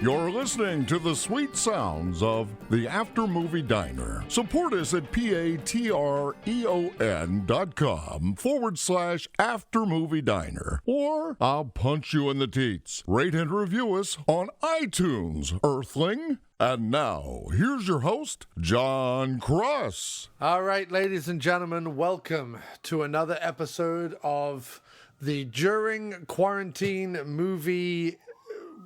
You're listening to the sweet sounds of the After Movie Diner. Support us at patreon.com/After Movie Diner. Or I'll punch you in the teats. Rate and review us on iTunes, Earthling. And now, here's your host, Jon Cross. All right, ladies and gentlemen, welcome to another episode of the During Quarantine Movie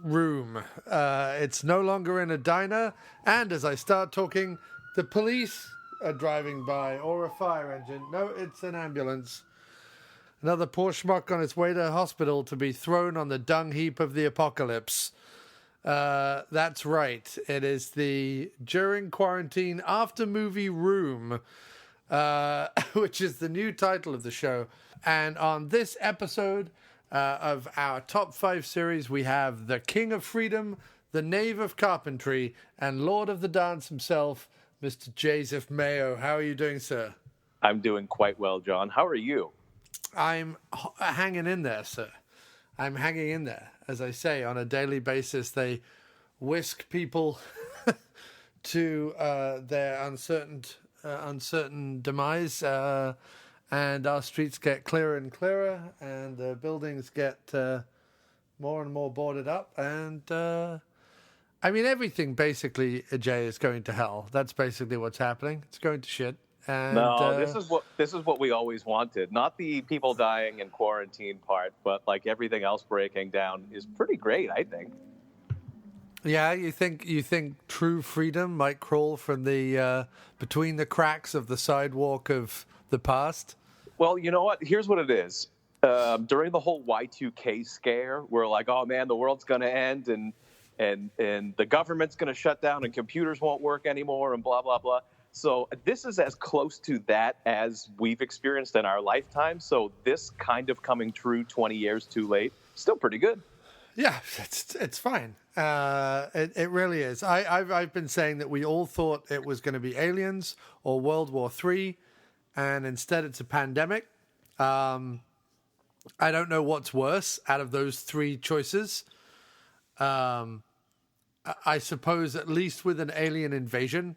Room. It's no longer in a diner, and as I start talking, the police are driving by, or a fire engine. No, it's an ambulance. Another poor schmuck on its way to hospital to be thrown on the dung heap of the apocalypse. That's right. It is the During Quarantine After Movie Room, which is the new title of the show. And on this episode of our top 5 series, we have the King of Freedom, the Knave of Carpentry, and Lord of the Dance himself, Mr. Joseph Mayo. How are you doing, sir? I'm doing quite well, John. How are you? I'm hanging in there, sir. I'm hanging in there. As I say, on a daily basis, they whisk people to their uncertain demise, and our streets get clearer and clearer, and the buildings get more and more boarded up, and I mean, everything basically, Jay, is going to hell. That's basically what's happening. It's going to shit. And, no, this is what we always wanted. Not the people dying in quarantine part, but like everything else breaking down is pretty great, I think. Yeah, you think true freedom might crawl from the between the cracks of the sidewalk of the past? Well, you know what? Here's what it is. During the whole Y2K scare, we're like, oh man, the world's going to end and the government's going to shut down and computers won't work anymore and blah, blah, blah. So this is as close to that as we've experienced in our lifetime. So this kind of coming true 20 years too late, still pretty good. Yeah, it's fine. It really is. I've been saying that we all thought it was going to be aliens or World War III, and instead it's a pandemic. I don't know what's worse out of those 3 choices. I suppose at least with an alien invasion,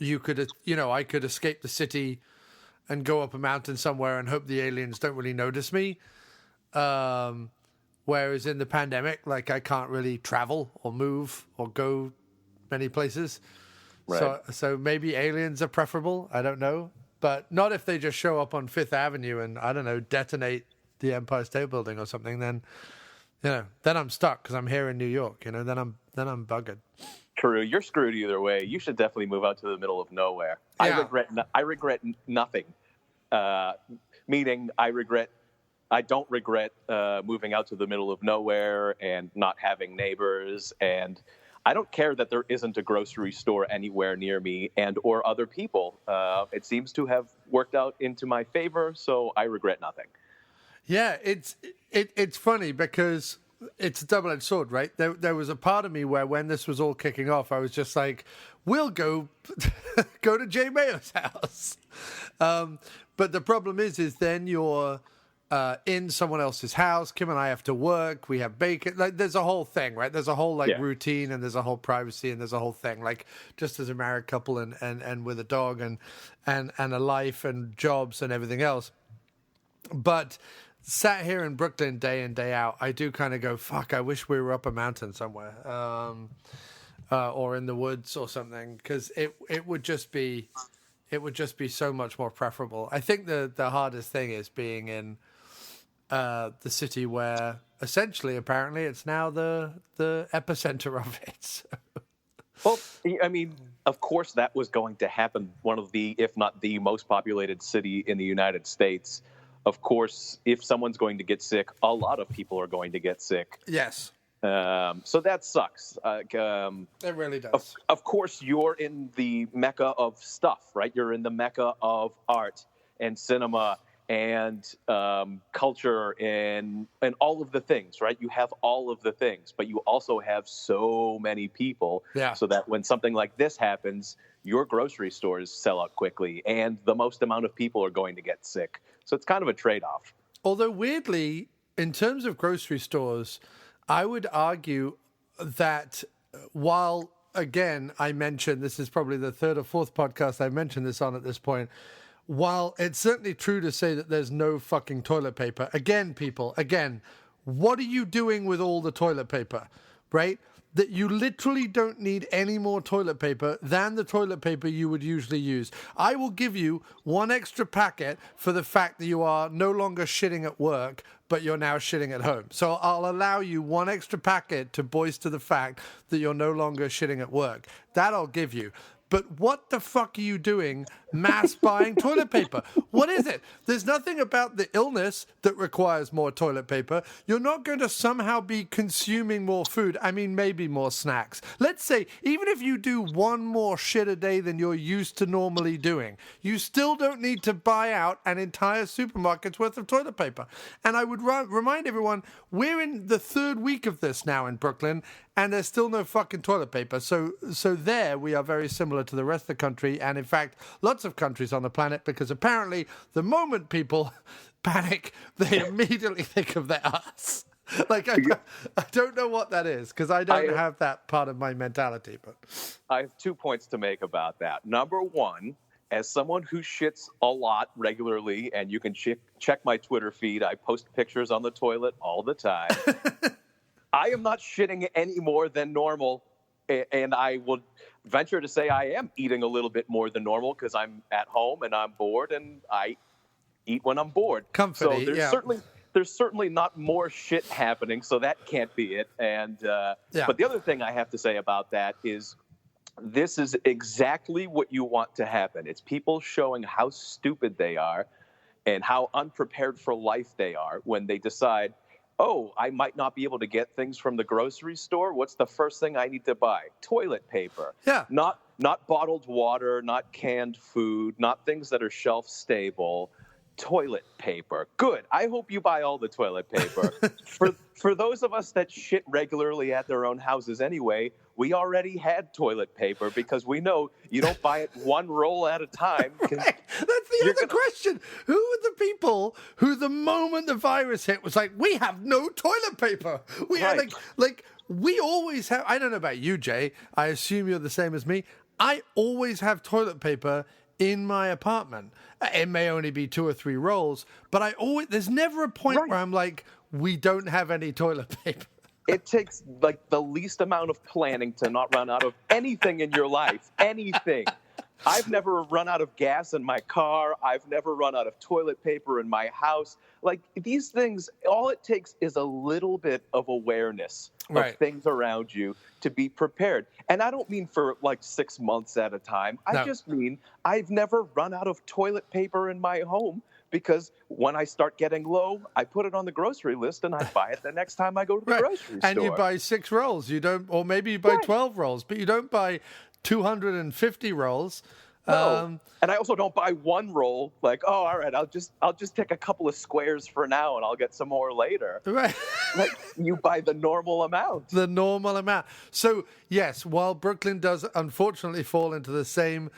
I could escape the city and go up a mountain somewhere and hope the aliens don't really notice me. Whereas in the pandemic, like, I can't really travel or move or go many places. Right. So maybe aliens are preferable. I don't know. But not if they just show up on Fifth Avenue and, I don't know, detonate the Empire State Building or something. Then I'm stuck because I'm here in New York. Then I'm buggered. True. You're screwed either way. You should definitely move out to the middle of nowhere. Yeah. I regret nothing. Meaning I don't regret moving out to the middle of nowhere and not having neighbors. And I don't care that there isn't a grocery store anywhere near me and or other people. It seems to have worked out into my favor, so I regret nothing. Yeah, it's funny because it's a double-edged sword, right? There was a part of me where when this was all kicking off, I was just like, we'll go to Jay Mayo's house. But the problem is then you're in someone else's house. Kim and I have to work. We have bacon. Like, there's a whole thing, right? There's a whole routine, and there's a whole privacy, and there's a whole thing. Like, just as a married couple and with a dog and a life and jobs and everything else. But sat here in Brooklyn day in, day out, I do kind of go, fuck, I wish we were up a mountain somewhere, or in the woods or something, because it would just be so much more preferable. I think the hardest thing is being in the city where essentially, apparently, it's now the epicenter of it. So. Well, I mean, of course that was going to happen. One of the, if not the most populated city in the United States. Of course, if someone's going to get sick, a lot of people are going to get sick. Yes. So that sucks. It really does. Of course, you're in the mecca of stuff, right? You're in the mecca of art and cinema and culture and all of the things, right? You have all of the things, but you also have so many people. Yeah. So that when something like this happens, your grocery stores sell out quickly, and the most amount of people are going to get sick. So it's kind of a trade-off. Although weirdly, in terms of grocery stores, I would argue that while, again, I mentioned, this is probably the third or fourth podcast I've mentioned this on at this point, while it's certainly true to say that there's no fucking toilet paper, again, people, what are you doing with all the toilet paper, right? That you literally don't need any more toilet paper than the toilet paper you would usually use. I will give you one extra packet for the fact that you are no longer shitting at work, but you're now shitting at home. So I'll allow you one extra packet to bolster the fact that you're no longer shitting at work. That I'll give you. But what the fuck are you doing mass buying toilet paper? What is it? There's nothing about the illness that requires more toilet paper. You're not going to somehow be consuming more food. I mean, maybe more snacks. Let's say, even if you do one more shit a day than you're used to normally doing, you still don't need to buy out an entire supermarket's worth of toilet paper. And I would remind everyone, we're in the third week of this now in Brooklyn, and there's still no fucking toilet paper. So there we are very similar to the rest of the country, and in fact, lots of countries on the planet, because apparently the moment people panic, they immediately think of their ass. Like, I don't know what that is, because I don't have that part of my mentality. But I have 2 points to make about that. Number one, as someone who shits a lot regularly, and you can check my Twitter feed, I post pictures on the toilet all the time. I am not shitting any more than normal, and I will venture to say I am eating a little bit more than normal because I'm at home and I'm bored, and I eat when I'm bored. Comforty, so there's certainly not more shit happening, so that can't be it. And but the other thing I have to say about that is this is exactly what you want to happen. It's people showing how stupid they are and how unprepared for life they are when they decide, oh, I might not be able to get things from the grocery store. What's the first thing I need to buy? Toilet paper. Yeah. Not bottled water, not canned food, not things that are shelf stable. Toilet paper. Good. I hope you buy all the toilet paper. For those of us that shit regularly at their own houses anyway, we already had toilet paper because we know you don't buy it one roll at a time. Right. That's the other question. Who are the people who the moment the virus hit was like, we have no toilet paper? We had like we always have. I don't know about you, Jay. I assume you're the same as me. I always have toilet paper in my apartment. It may only be 2 or 3 rolls, but there's never a point where I'm like, we don't have any toilet paper. It takes like the least amount of planning to not run out of anything in your life. Anything. I've never run out of gas in my car. I've never run out of toilet paper in my house. Like, these things, all it takes is a little bit of awareness of things around you to be prepared. And I don't mean for like 6 months at a time. I just mean I've never run out of toilet paper in my home, because when I start getting low, I put it on the grocery list and I buy it the next time I go to the grocery store. And you buy 6 rolls. You don't, or maybe you buy 12 rolls, but you don't buy 250 rolls. No. And I also don't buy one roll, like, oh, all right, I'll just take a couple of squares for now and I'll get some more later. Right. Like, you buy the normal amount. The normal amount. So, yes, while Brooklyn does unfortunately fall into the same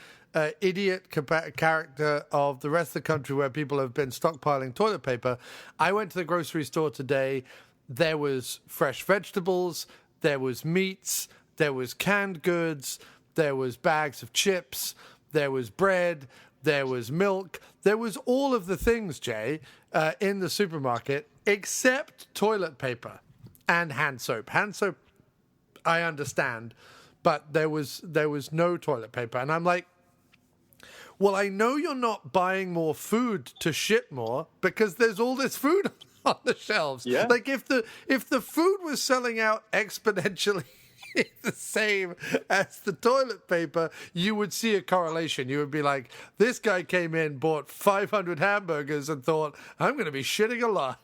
idiot character of the rest of the country where people have been stockpiling toilet paper, I went to the grocery store today. There was fresh vegetables, there was meats, there was canned goods, there was bags of chips, there was bread, there was milk, there was all of the things, Jay, in the supermarket, except toilet paper and hand soap. Hand soap, I understand, but there was no toilet paper. And I'm like, well, I know you're not buying more food to shit more because there's all this food on the shelves. Yeah. Like, if the food was selling out exponentially the same as the toilet paper, you would see a correlation. You would be like, this guy came in, bought 500 hamburgers and thought, I'm going to be shitting a lot.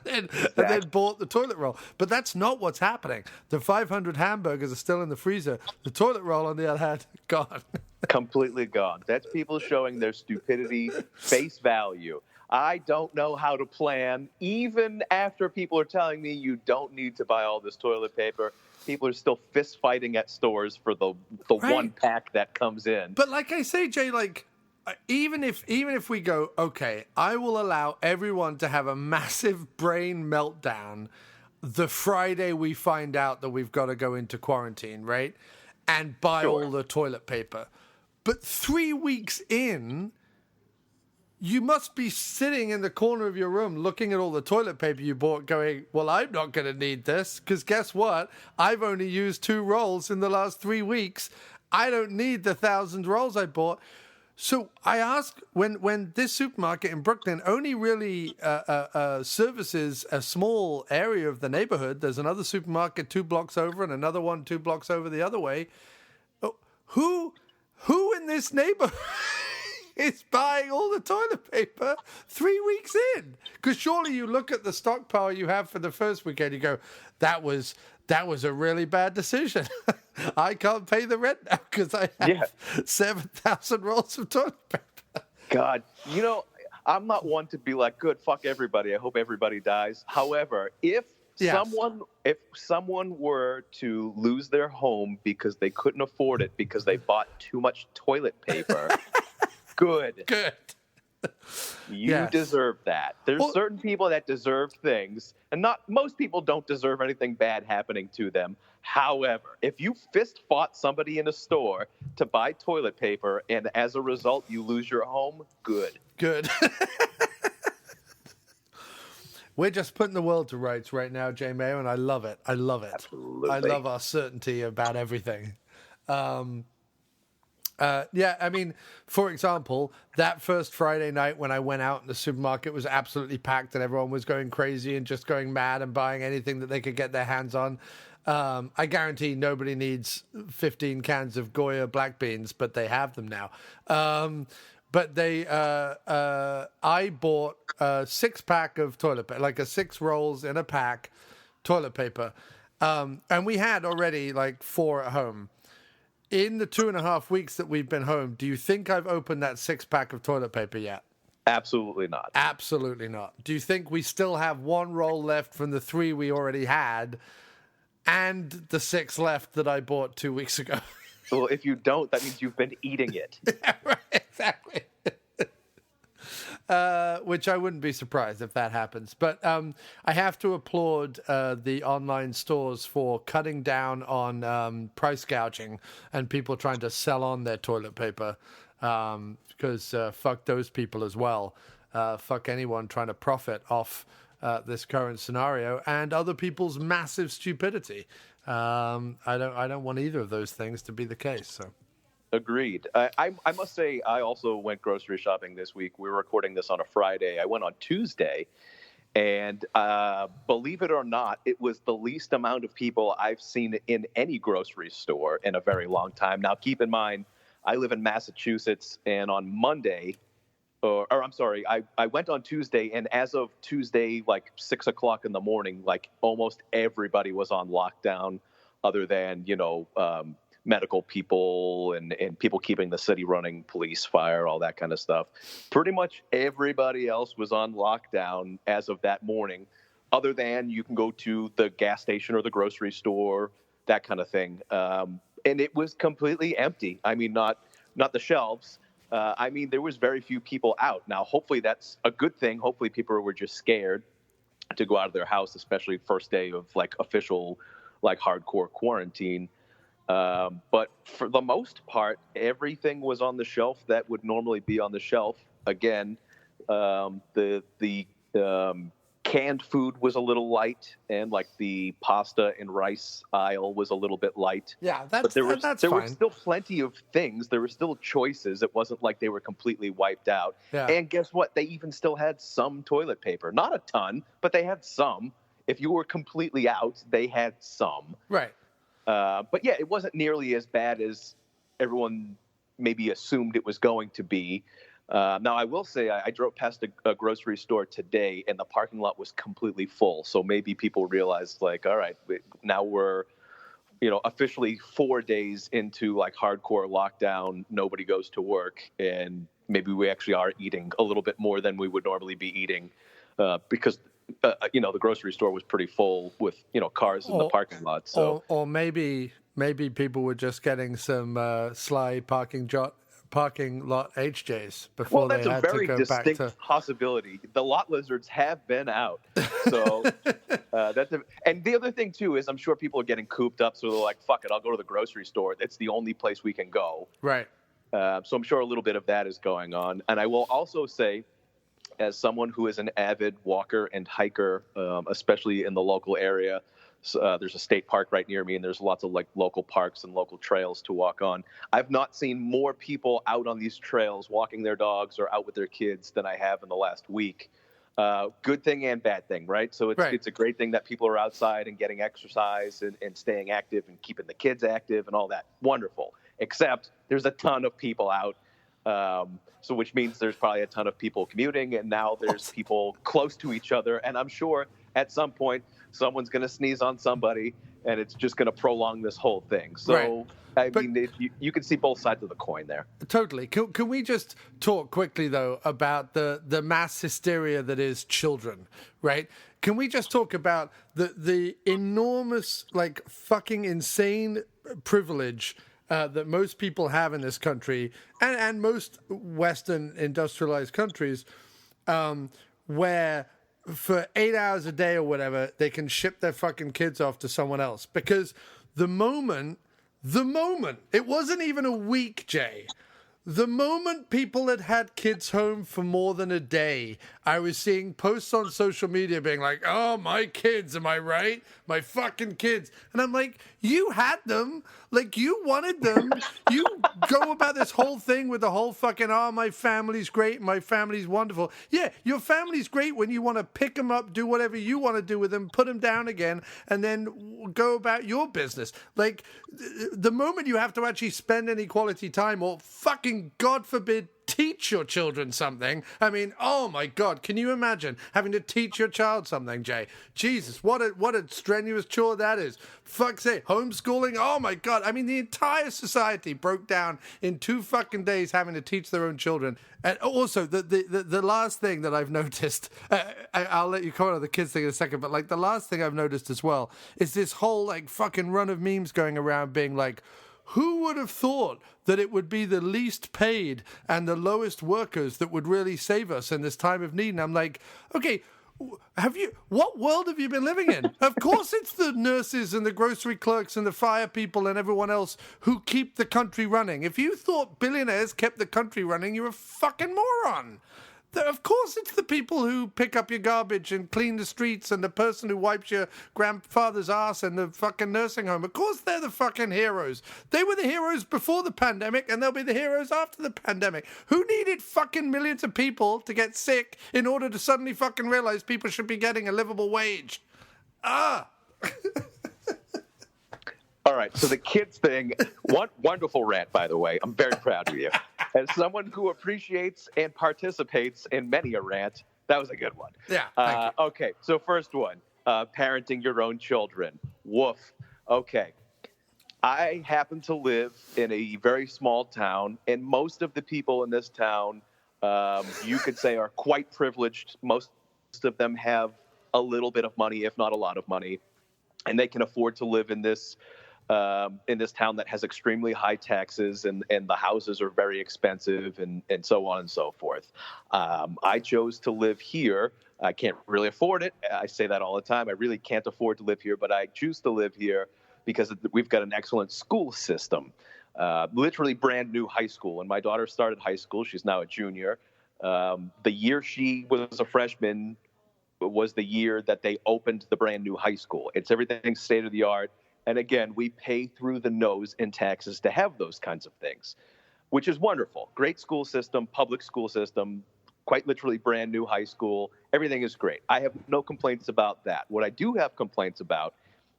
and then bought the toilet roll. But that's not what's happening. The 500 hamburgers are still in the freezer. The toilet roll, on the other hand, gone. Completely gone. That's people showing their stupidity face value. I don't know how to plan. Even after people are telling me you don't need to buy all this toilet paper, people are still fist fighting at stores for the one pack that comes in. But like I say, Jay, like, even if we go, okay, I will allow everyone to have a massive brain meltdown the Friday we find out that we've got to go into quarantine, right? And buy all the toilet paper. But 3 weeks in, you must be sitting in the corner of your room looking at all the toilet paper you bought going, well, I'm not going to need this because guess what? I've only used 2 rolls in the last 3 weeks. I don't need the 1,000 rolls I bought. So I ask, when this supermarket in Brooklyn only really services a small area of the neighborhood, there's another supermarket 2 blocks over and another one 2 blocks over the other way. Who in this neighborhood is buying all the toilet paper 3 weeks in? Because surely you look at the stockpile you have for the first weekend, you go, that was a really bad decision. I can't pay the rent now because I have 7,000 rolls of toilet paper. God, I'm not one to be like, good, fuck everybody. I hope everybody dies. However, if someone were to lose their home because they couldn't afford it because they bought too much toilet paper, good. You deserve that. There's certain people that deserve things, and most people don't deserve anything bad happening to them. However, if you fist fought somebody in a store to buy toilet paper and as a result you lose your home, good. We're just putting the world to rights right now, J. Mayo, and I love it. Absolutely. I love our certainty about everything. For example, that first Friday night when I went out in the supermarket was absolutely packed and everyone was going crazy and just going mad and buying anything that they could get their hands on. I guarantee nobody needs 15 cans of Goya black beans, but they have them now. I bought a 6-pack of toilet paper, like 6 rolls in a pack toilet paper. And we had already 4 at home. In the 2.5 weeks that we've been home, do you think I've opened that 6-pack of toilet paper yet? Absolutely not. Absolutely not. Do you think we still have 1 roll left from the 3 we already had and the 6 left that I bought 2 weeks ago? Well, if you don't, that means you've been eating it. Yeah, right, exactly. Which I wouldn't be surprised if that happens. But I have to applaud the online stores for cutting down on price gouging and people trying to sell on their toilet paper because fuck those people as well. Fuck anyone trying to profit off this current scenario and other people's massive stupidity. I don't want either of those things to be the case. So. Agreed. I must say, I also went grocery shopping this week. We were recording this on a Friday. I went on Tuesday, and believe it or not, it was the least amount of people I've seen in any grocery store in a very long time. Now, keep in mind, I live in Massachusetts, and on Monday, I went on Tuesday, and as of Tuesday, 6 o'clock in the morning, almost everybody was on lockdown other than, medical people and people keeping the city running, police, fire, all that kind of stuff. Pretty much everybody else was on lockdown as of that morning, other than you can go to the gas station or the grocery store, that kind of thing. And it was completely empty. I mean, not the shelves. There was very few people out. Now, hopefully that's a good thing. Hopefully people were just scared to go out of their house, especially first day of official, hardcore quarantine. But for the most part, everything was on the shelf that would normally be on the shelf. Again, the canned food was a little light, and the pasta and rice aisle was a little bit light. Yeah, that's fine. There were still plenty of things. There were still choices. It wasn't like they were completely wiped out. Yeah. And guess what? They even still had some toilet paper. Not a ton, but they had some. If you were completely out, they had some. Right. But yeah, it wasn't nearly as bad as everyone maybe assumed it was going to be. Now, I will say I drove past a grocery store today, and the parking lot was completely full. So maybe people realized, all right, now we're, officially 4 days into hardcore lockdown. Nobody goes to work, and maybe we actually are eating a little bit more than we would normally be eating because. The grocery store was pretty full with, cars in the parking lot. So, or maybe people were just getting some sly parking parking lot HJs before Well, that's they a had very to go back distinct to... possibility. The lot lizards have been out. So and the other thing, too, is I'm sure people are getting cooped up. So they're like, fuck it, I'll go to the grocery store. It's the only place we can go. Right. So I'm sure a little bit of that is going on. And I will also say, as someone who is an avid walker and hiker, especially in the local area, there's a state park right near me, and there's lots of like local parks and local trails to walk on. I've not seen more people out on these trails walking their dogs or out with their kids than I have in the last week. Good thing and bad thing, right? So it's a great thing that people are outside and getting exercise and staying active and keeping the kids active and all that. Wonderful. Except there's a ton of people out. So which means there's probably a ton of people commuting, and now there's people close to each other. And I'm sure at some point someone's going to sneeze on somebody, and it's just going to prolong this whole thing. So, I mean, you can see both sides of the coin there. Totally. Can we just talk quickly, though, about the mass hysteria that is children, right? Can we just talk about the enormous, like, fucking insane privilege that most people have in this country and most Western industrialized countries, where for 8 hours a day or whatever, they can ship their fucking kids off to someone else. Because the moment, it wasn't even a week, Jay. The moment people had kids home for more than a day, I was seeing posts on social media being like, oh, my kids, am I right? My fucking kids. And I'm like, you had them. Like, you wanted them. You go about this whole thing with the whole fucking, oh, my family's great, my family's wonderful. Yeah, your family's great when you want to pick them up, do whatever you want to do with them, put them down again, and then go about your business. Like, the moment you have to actually spend any quality time or fucking, God forbid, teach your children something. I mean, oh my God, can you imagine having to teach your child something, Jay? Jesus, what a strenuous chore that is. Fuck's sake, homeschooling, oh my God. I mean, the entire society broke down in 2 fucking days having to teach their own children. And also, the last thing that I've noticed, I'll let you comment on the kids thing in a second, but like the last thing I've noticed as well is this whole like fucking run of memes going around being like, who would have thought that it would be the least paid and the lowest workers that would really save us in this time of need? And I'm like, okay, what world have you been living in? Of course it's the nurses and the grocery clerks and the fire people and everyone else who keep the country running. If you thought billionaires kept the country running, you're a fucking moron. Of course it's the people who pick up your garbage and clean the streets and the person who wipes your grandfather's ass in the fucking nursing home. Of course they're the fucking heroes. They were the heroes before the pandemic, and they'll be the heroes after the pandemic. Who needed fucking millions of people to get sick in order to suddenly fucking realize people should be getting a livable wage? All right, so the kids thing, wonderful rant, by the way. I'm very proud of you. As someone who appreciates and participates in many a rant, that was a good one. Yeah, thank you. Okay, so first one, parenting your own children. Woof. Okay. I happen to live in a very small town, and most of the people in this town, you could say, are quite privileged. Most of them have a little bit of money, if not a lot of money, and they can afford to live in this town that has extremely high taxes, and the houses are very expensive, and so on and so forth. I chose to live here. I can't really afford it. I say that all the time. I really can't afford to live here, but I choose to live here because we've got an excellent school system, literally brand new high school. When my daughter started high school, she's now a junior. The year she was a freshman was the year that they opened the brand new high school. It's everything state of the art. And again, we pay through the nose in taxes to have those kinds of things, which is wonderful. Great school system, public school system, quite literally brand new high school. Everything is great. I have no complaints about that. What I do have complaints about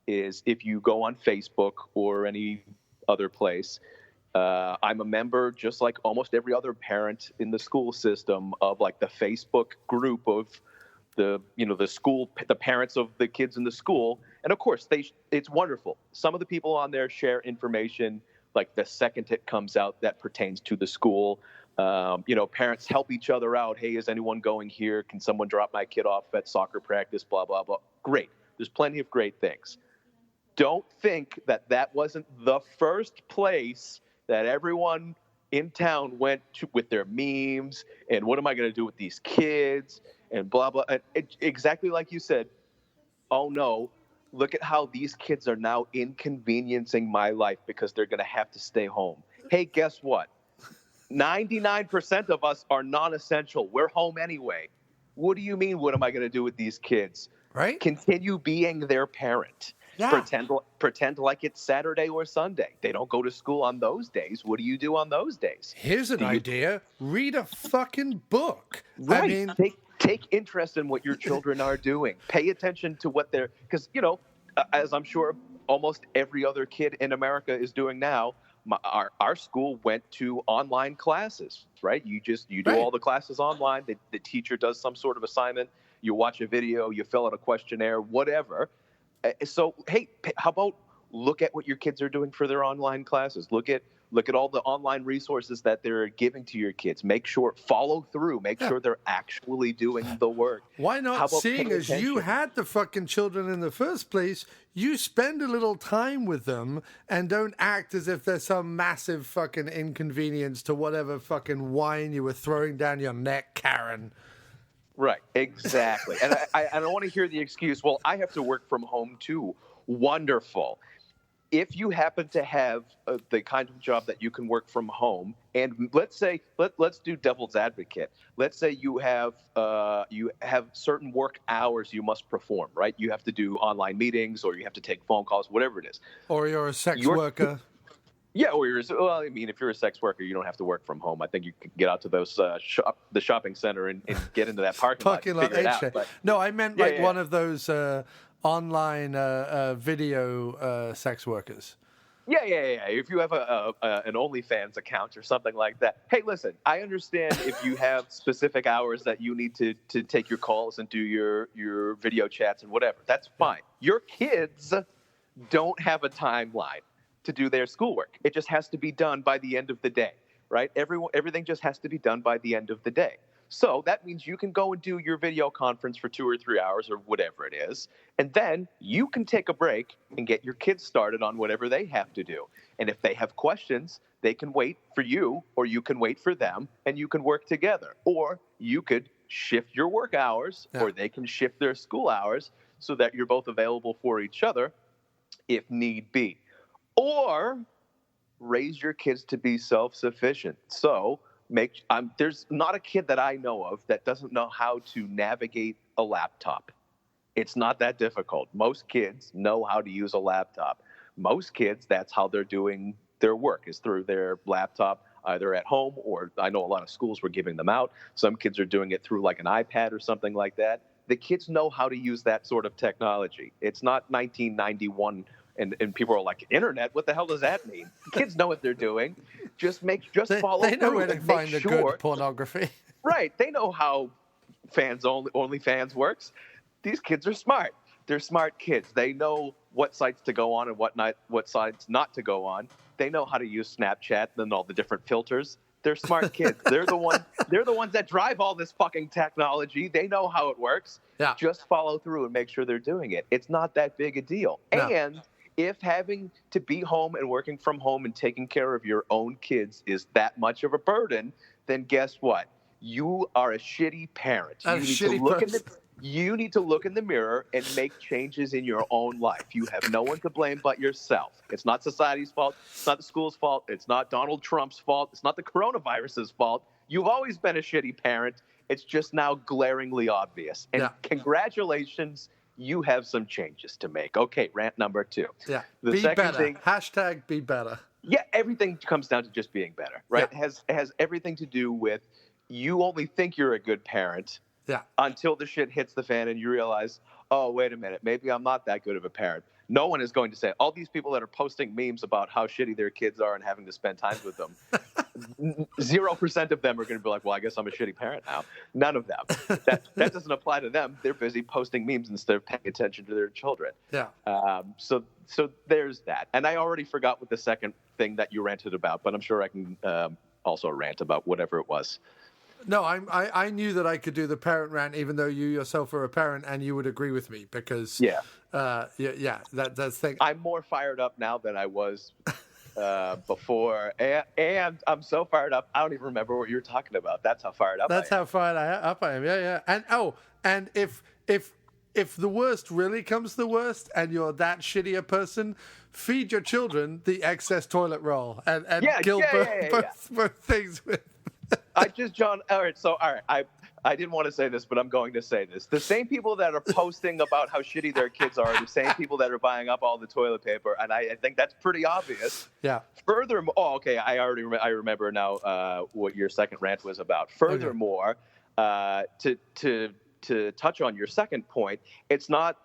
is if you go on Facebook or any other place, I'm a member, just like almost every other parent in the school system, of like the Facebook group of the school, the parents of the kids in the school. And of course, it's wonderful. Some of the people on there share information like the second it comes out that pertains to the school. Parents help each other out. Hey, is anyone going here? Can someone drop my kid off at soccer practice? Blah, blah, blah. Great. There's plenty of great things. Don't think that wasn't the first place that everyone in town went with their memes and what am I going to do with these kids and blah, blah. And exactly like you said, oh no, look at how these kids are now inconveniencing my life because they're going to have to stay home. Hey, guess what? 99% of us are non-essential. We're home anyway. What do you mean, what am I going to do with these kids? Right? Continue being their parent. Yeah. Pretend like it's Saturday or Sunday. They don't go to school on those days. What do you do on those days? Here's an idea. Read a fucking book. Right. I mean, take interest in what your children are doing. Pay attention to what they're, because, you know, as I'm sure almost every other kid in America is doing now, our school went to online classes, right? You do all the classes online. The teacher does some sort of assignment. You watch a video, you fill out a questionnaire, whatever. So, hey, how about look at what your kids are doing for their online classes? Look at all the online resources that they're giving to your kids. Follow through. Make sure they're actually doing the work. Why not, seeing as you had the fucking children in the first place, you spend a little time with them and don't act as if there's some massive fucking inconvenience to whatever fucking wine you were throwing down your neck, Karen. Right, exactly. And I don't want to hear the excuse, well, I have to work from home too. Wonderful. If you happen to have the kind of job that you can work from home, and let's do devil's advocate. Let's say you have certain work hours you must perform, right? You have to do online meetings, or you have to take phone calls, whatever it is. Or you're a sex worker. Yeah, if you're a sex worker, you don't have to work from home. I think you could get out to those the shopping center and get into that parking lot. And figure it out. But, no, I meant one of those online video sex workers. Yeah. If you have an OnlyFans account or something like that. Hey, listen, I understand if you have specific hours that you need to take your calls and do your video chats and whatever. That's fine. Your kids don't have a timeline to do their schoolwork. It just has to be done by the end of the day, right? Everything just has to be done by the end of the day. So that means you can go and do your video conference for 2 or 3 hours or whatever it is, and then you can take a break and get your kids started on whatever they have to do. And if they have questions, they can wait for you, or you can wait for them, and you can work together. Or you could shift your work hours, or they can shift their school hours so that you're both available for each other if need be. Or raise your kids to be self-sufficient. So there's not a kid that I know of that doesn't know how to navigate a laptop. It's not that difficult. Most kids know how to use a laptop. Most kids, that's how they're doing their work, is through their laptop, either at home, or I know a lot of schools were giving them out. Some kids are doing it through like an iPad or something like that. The kids know how to use that sort of technology. It's not 1991 and people are like, internet? What the hell does that mean? Kids know what they're doing. Just follow through. They know where to find the good pornography. Right. They know how OnlyFans works. These kids are smart. They're smart kids. They know what sites to go on and what sites not to go on. They know how to use Snapchat and all the different filters. They're smart kids. They're the ones that drive all this fucking technology. They know how it works. Yeah. Just follow through and make sure they're doing it. It's not that big a deal. No. And if having to be home and working from home and taking care of your own kids is that much of a burden, then guess what? You are a shitty parent. You need to look in the mirror and make changes in your own life. You have no one to blame but yourself. It's not society's fault. It's not the school's fault. It's not Donald Trump's fault. It's not the coronavirus's fault. You've always been a shitty parent. It's just now glaringly obvious. And congratulations. You have some changes to make. Okay, rant number 2. Yeah, be better. Hashtag be better. Yeah, everything comes down to just being better, right? Yeah. It has everything to do with you only think you're a good parent until the shit hits the fan and you realize, oh, wait a minute, maybe I'm not that good of a parent. No one is going to say, all these people that are posting memes about how shitty their kids are and having to spend time with them, 0% of them are going to be like, well, I guess I'm a shitty parent now. None of them. That doesn't apply to them. They're busy posting memes instead of paying attention to their children. Yeah. So there's that. And I already forgot what the second thing that you ranted about, but I'm sure I can also rant about whatever it was. No, I knew that I could do the parent rant, even though you yourself are a parent, and you would agree with me because that's the thing. I'm more fired up now than I was before, and I'm so fired up. I don't even remember what you're talking about. That's how fired up. That's how fired up I am. Yeah. And if the worst really comes to the worst, and you're that shitty a person, feed your children the excess toilet roll and kill both things with. John. All right. I didn't want to say this, but I'm going to say this. The same people that are posting about how shitty their kids are the same people that are buying up all the toilet paper, and I think that's pretty obvious. Yeah. Furthermore, I remember now what your second rant was about. Furthermore, to touch on your second point, it's not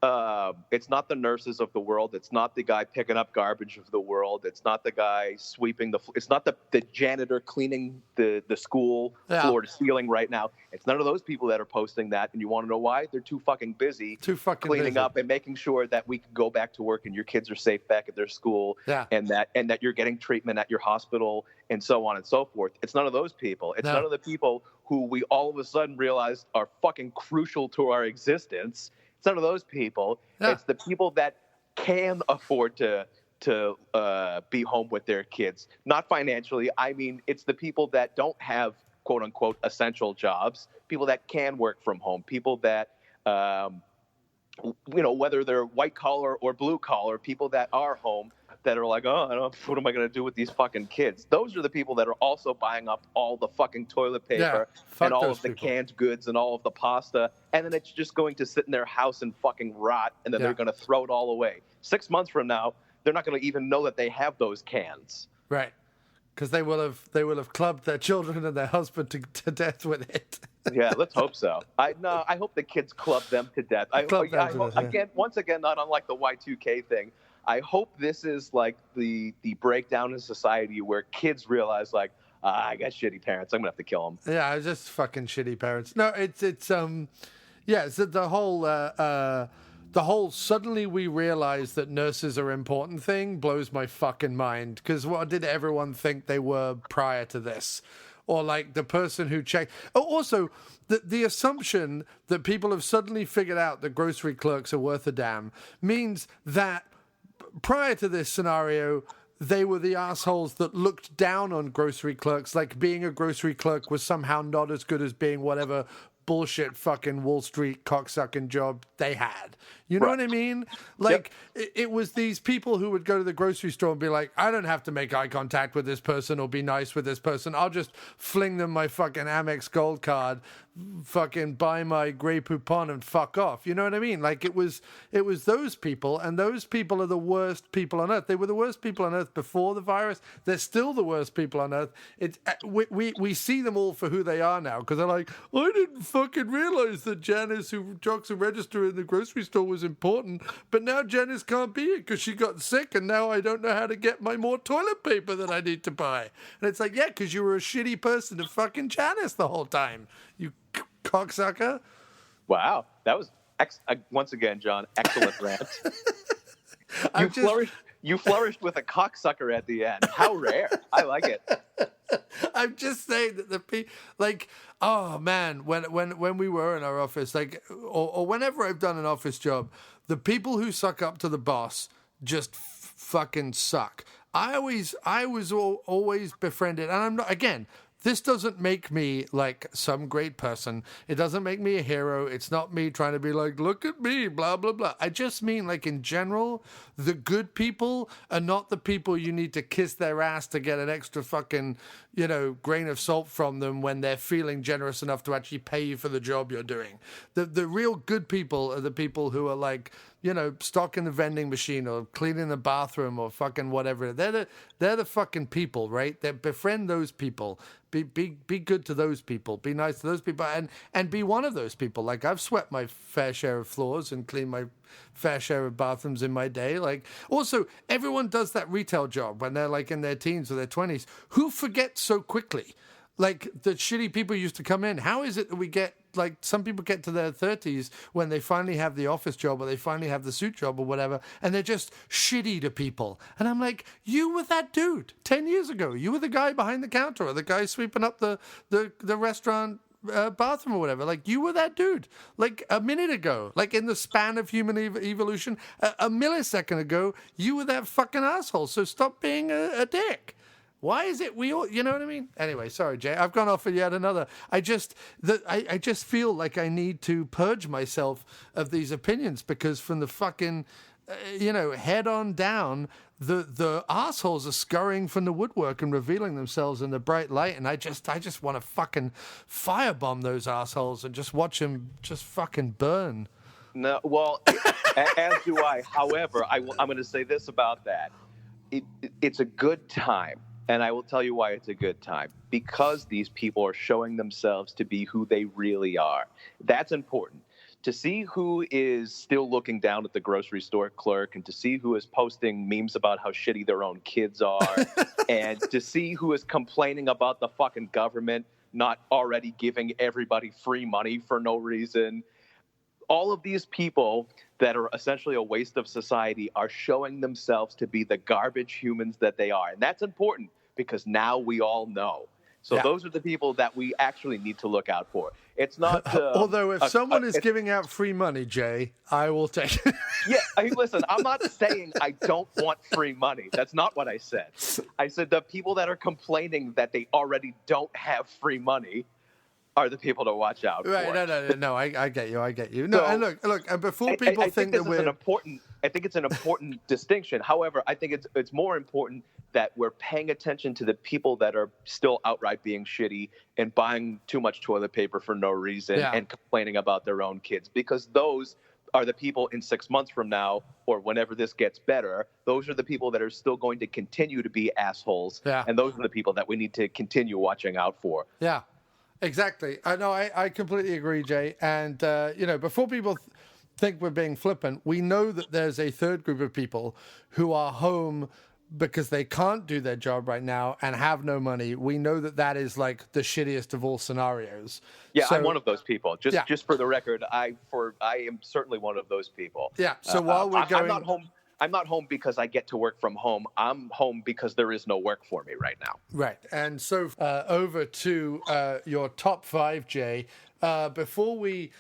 the nurses of the world. It's not the guy picking up garbage of the world. It's not the guy sweeping it's not the janitor cleaning the school floor to ceiling right now. It's none of those people that are posting that. And you want to know why? They're too fucking busy cleaning up and making sure that we can go back to work and your kids are safe back at their school and that you're getting treatment at your hospital and so on and so forth. It's none of those people. It's none of the people who we all of a sudden realized are fucking crucial to our existence. It's none of those people. Yeah. It's the people that can afford to be home with their kids. Not financially. I mean, it's the people that don't have, quote unquote, essential jobs, people that can work from home, people that, whether they're white collar or blue collar, people that are home that are like, what am I going to do with these fucking kids? Those are the people that are also buying up all the fucking toilet paper and all of the canned goods and all of the pasta. And then it's just going to sit in their house and fucking rot. And then they're going to throw it all away. 6 months from now, they're not going to even know that they have those cans. Right. Because they will have clubbed their children and their husband to death with it. Yeah, let's hope so. I hope the kids club them to death. Once again, not unlike the Y2K thing. I hope this is like the breakdown in society where kids realize like, I got shitty parents. I'm gonna have to kill them. Yeah, just fucking shitty parents. No, it's the whole suddenly we realize that nurses are important thing blows my fucking mind. Because what did everyone think they were prior to this? Or like the person who checked. Oh, also the assumption that people have suddenly figured out that grocery clerks are worth a damn means that prior to this scenario, they were the assholes that looked down on grocery clerks, like being a grocery clerk was somehow not as good as being whatever bullshit fucking Wall Street cocksucking job they had. You know what I mean? Like, it was these people who would go to the grocery store and be like, I don't have to make eye contact with this person or be nice with this person. I'll just fling them my fucking Amex Gold card, fucking buy my Grey Poupon and fuck off. You know what I mean? Like, it was those people, and those people are the worst people on earth. They were the worst people on earth before the virus. They're still the worst people on earth. We see them all for who they are now, because they're like, I didn't fucking realize that Janice, who jocks a register in the grocery store, was important, but now Janice can't be it because she got sick, and now I don't know how to get my more toilet paper that I need to buy. And it's like, yeah, because you were a shitty person to fucking Janice the whole time, you cocksucker. Wow, that was once again, John, excellent rant. You flourished with a cocksucker at the end. How rare! I like it. I'm just saying that like, oh man, when we were in our office, like, or whenever I've done an office job, the people who suck up to the boss just fucking suck. I was always befriended, and I'm not, again, this doesn't make me like some great person. It doesn't make me a hero. It's not me trying to be like, look at me, blah, blah, blah. I just mean, like, in general, the good people are not the people you need to kiss their ass to get an extra fucking, grain of salt from them when they're feeling generous enough to actually pay you for the job you're doing. The real good people are the people who are like, stocking the vending machine or cleaning the bathroom or fucking whatever. They're the fucking people, right? Befriend those people. Be good to those people. Be nice to those people, and be one of those people. Like, I've swept my fair share of floors and cleaned my fair share of bathrooms in my day. Like, also, everyone does that retail job when they're like in their teens or their 20s. Who forgets so quickly? Like, the shitty people used to come in. How is it that we get, like, some people get to their 30s when they finally have the office job or they finally have the suit job or whatever, and they're just shitty to people. And I'm like, you were that dude 10 years ago. You were the guy behind the counter or the guy sweeping up the restaurant bathroom or whatever. Like, you were that dude, like, a minute ago, like, in the span of human evolution, a millisecond ago, you were that fucking asshole. So stop being a dick. Why is it we all, you know what I mean? Anyway, sorry, Jay. I've gone off for yet another. I just feel like I need to purge myself of these opinions, because from the fucking, head on down, the assholes are scurrying from the woodwork and revealing themselves in the bright light. And I just want to fucking firebomb those assholes and just watch them just fucking burn. No, well, as do I. However, I'm going to say this about that. It's a good time. And I will tell you why it's a good time. Because these people are showing themselves to be who they really are. That's important. To see who is still looking down at the grocery store clerk, and to see who is posting memes about how shitty their own kids are, and to see who is complaining about the fucking government not already giving everybody free money for no reason. All of these people that are essentially a waste of society are showing themselves to be the garbage humans that they are. And that's important, because now we all know. So those are the people that we actually need to look out for. It's not... Although if someone is giving out free money, Jay, I will take it. Yeah, listen, I'm not saying I don't want free money. That's not what I said. I said the people that are complaining that they already don't have free money are the people to watch out for. Right, no, I get you. No, so, and look, and before people think that we're... I think it's an important distinction. However, I think it's more important that we're paying attention to the people that are still outright being shitty and buying too much toilet paper for no reason and complaining about their own kids, because those are the people in 6 months from now, or whenever this gets better, those are the people that are still going to continue to be assholes. Yeah. And those are the people that we need to continue watching out for. Yeah. Exactly. I completely agree, Jay. And, before people think we're being flippant, we know that there's a third group of people who are home because they can't do their job right now and have no money. We know that is like the shittiest of all scenarios. Yeah, so, I'm one of those people. Just for the record, I am certainly one of those people. Yeah. So while we're going... I'm not home because I get to work from home. I'm home because there is no work for me right now. Right. And so over to your top 5, Jay. Before we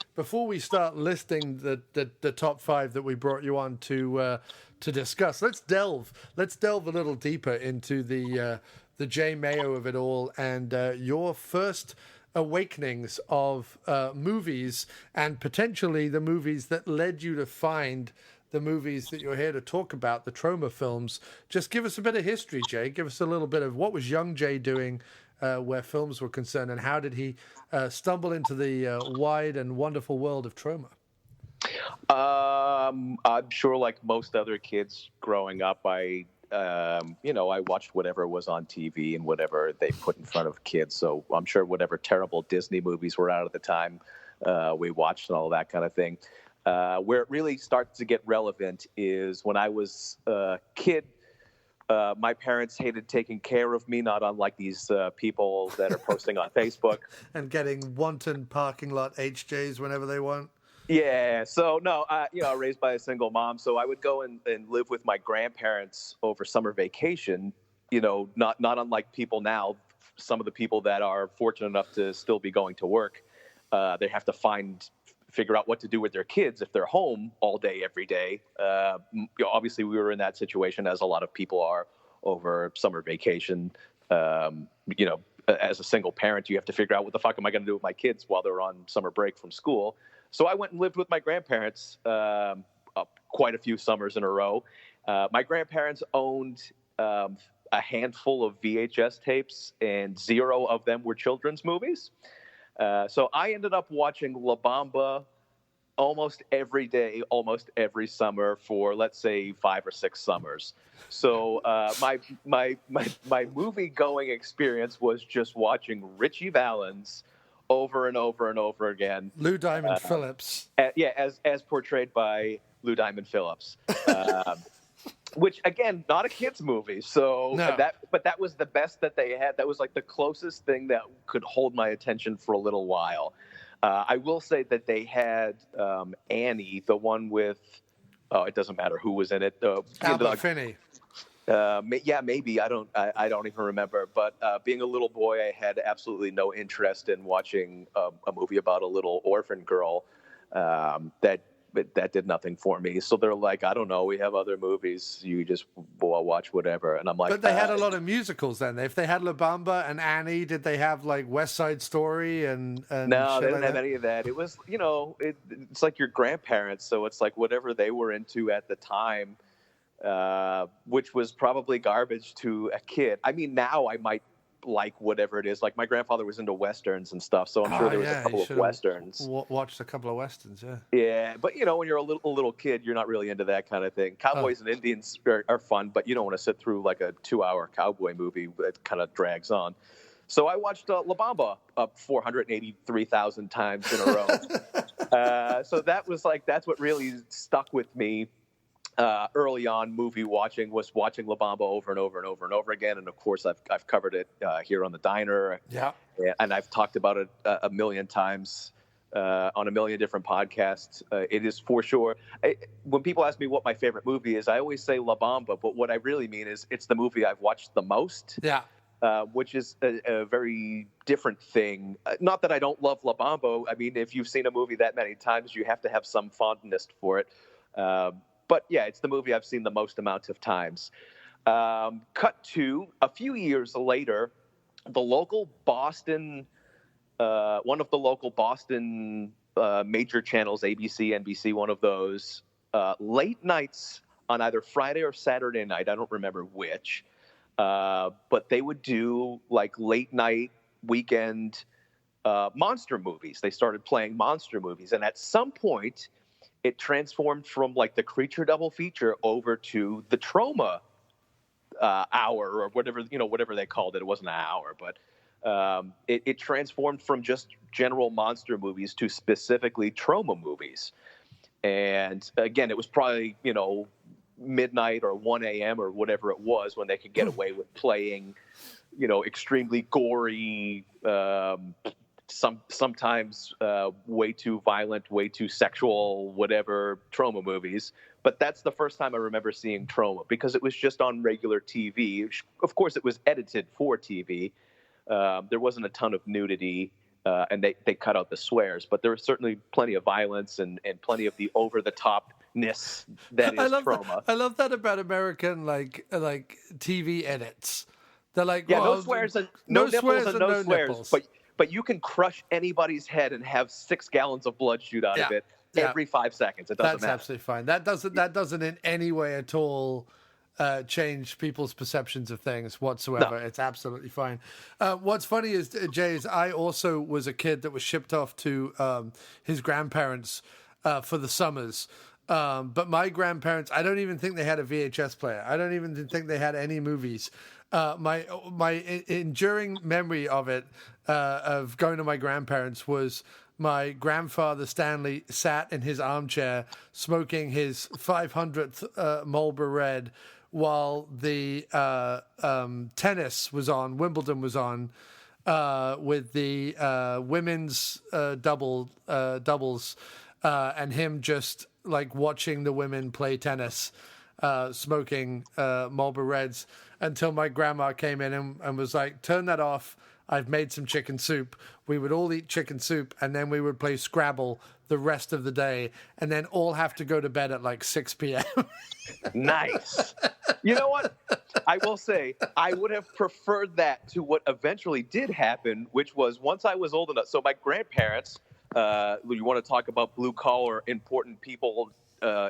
start listing the top 5 that we brought you on to discuss, let's delve a little deeper into the Jay Mayo of it all, and your first awakenings of movies, and potentially the movies that led you to find the movies that you're here to talk about, the Troma films. Just give us a bit of history, Jay. Give us a little bit of what was young Jay doing where films were concerned, and how did he stumble into the wide and wonderful world of Troma? I'm sure, like most other kids growing up, I watched whatever was on TV and whatever they put in front of kids. So I'm sure whatever terrible Disney movies were out at the time, we watched and all that kind of thing. Where it really starts to get relevant is when I was a kid. My parents hated taking care of me, not unlike these people that are posting on Facebook. And getting wanton parking lot HJs whenever they want. Yeah, so no, raised by a single mom, so I would go and live with my grandparents over summer vacation. Not unlike people now. Some of the people that are fortunate enough to still be going to work, they have to figure out what to do with their kids if they're home all day, every day. Obviously, we were in that situation, as a lot of people are over summer vacation. As a single parent, you have to figure out what the fuck am I going to do with my kids while they're on summer break from school. So I went and lived with my grandparents quite a few summers in a row. My grandparents owned a handful of VHS tapes, and 0 of them were children's movies. So I ended up watching La Bamba almost every day, almost every summer for, let's say, 5 or 6 summers. So my movie going experience was just watching Richie Valens over and over and over again. Lou Diamond Phillips. As portrayed by Lou Diamond Phillips. Which, again, not a kid's movie. So no. That was the best that they had. That was like the closest thing that could hold my attention for a little while. I will say that they had Annie, the one with, it doesn't matter who was in it. Albert Finney. Yeah, maybe. I don't even remember. But being a little boy, I had absolutely no interest in watching a movie about a little orphan girl. That did nothing for me. So they're like, I don't know. We have other movies. You just watch whatever. And I'm like, but they had a lot of musicals then. If they had La Bamba and Annie, did they have like West Side Story and no, shit they didn't like have that? any of that. It was, it's like your grandparents. So it's like whatever they were into at the time, which was probably garbage to a kid. I mean, now I might like whatever it is. Like my grandfather was into Westerns and stuff. So I'm sure there was a couple of Westerns. Watched a couple of Westerns, yeah. Yeah, but when you're a little kid, you're not really into that kind of thing. Cowboys and Indians are fun, but you don't want to sit through like a 2-hour cowboy movie that kind of drags on. So I watched La Bamba up 483,000 times in a row. So that's what really stuck with me early on. Movie watching was watching La Bamba over and over and over and over again, and of course I've covered it here on the Diner. Yeah, and I've talked about it a million times. On a million different podcasts. It is for sure. When people ask me what my favorite movie is, I always say La Bamba, but what I really mean is it's the movie I've watched the most. Yeah. Which is a very different thing. Not that I don't love La Bamba. I mean, if you've seen a movie that many times, you have to have some fondness for it. But yeah, it's the movie I've seen the most amount of times. Cut to a few years later, the local Boston, one of the local Boston major channels, ABC, NBC, one of those, late nights on either Friday or Saturday night, I don't remember which, but they would do like late night weekend monster movies. They started playing monster movies. And at some point, it transformed from like the Creature double feature over to the Troma hour or whatever they called it. It wasn't an hour, but it transformed from just general monster movies to specifically Troma movies. And again, it was probably, midnight or 1 a.m. or whatever it was when they could get away with playing, extremely gory, sometimes way too violent, way too sexual, whatever Troma movies. But that's the first time I remember seeing Troma because it was just on regular TV. Of course, it was edited for TV. There wasn't a ton of nudity, and they cut out the swears, but there was certainly plenty of violence and plenty of the over-the-topness that is Troma. I love that about American like TV edits. They're like, no swears and no nipples and no swears, nipples. But you can crush anybody's head and have 6 gallons of blood shoot out of it every 5 seconds. It doesn't matter. That's absolutely fine. That doesn't in any way at all change people's perceptions of things whatsoever. No. It's absolutely fine. What's funny is, Jay, is I also was a kid that was shipped off to his grandparents for the summers. But my grandparents, I don't even think they had a VHS player. I don't even think they had any movies. My enduring memory of it, of going to my grandparents, was my grandfather Stanley sat in his armchair smoking his 500th Marlboro Red while the tennis was on, Wimbledon was on, with the women's doubles, and him just like watching the women play tennis, smoking Marlboro Reds, until my grandma came in and was like, turn that off. I've made some chicken soup. We would all eat chicken soup, and then we would play Scrabble the rest of the day, and then all have to go to bed at like 6 p.m. Nice. You know what? I will say, I would have preferred that to what eventually did happen, which was once I was old enough. So my grandparents, you want to talk about blue-collar important people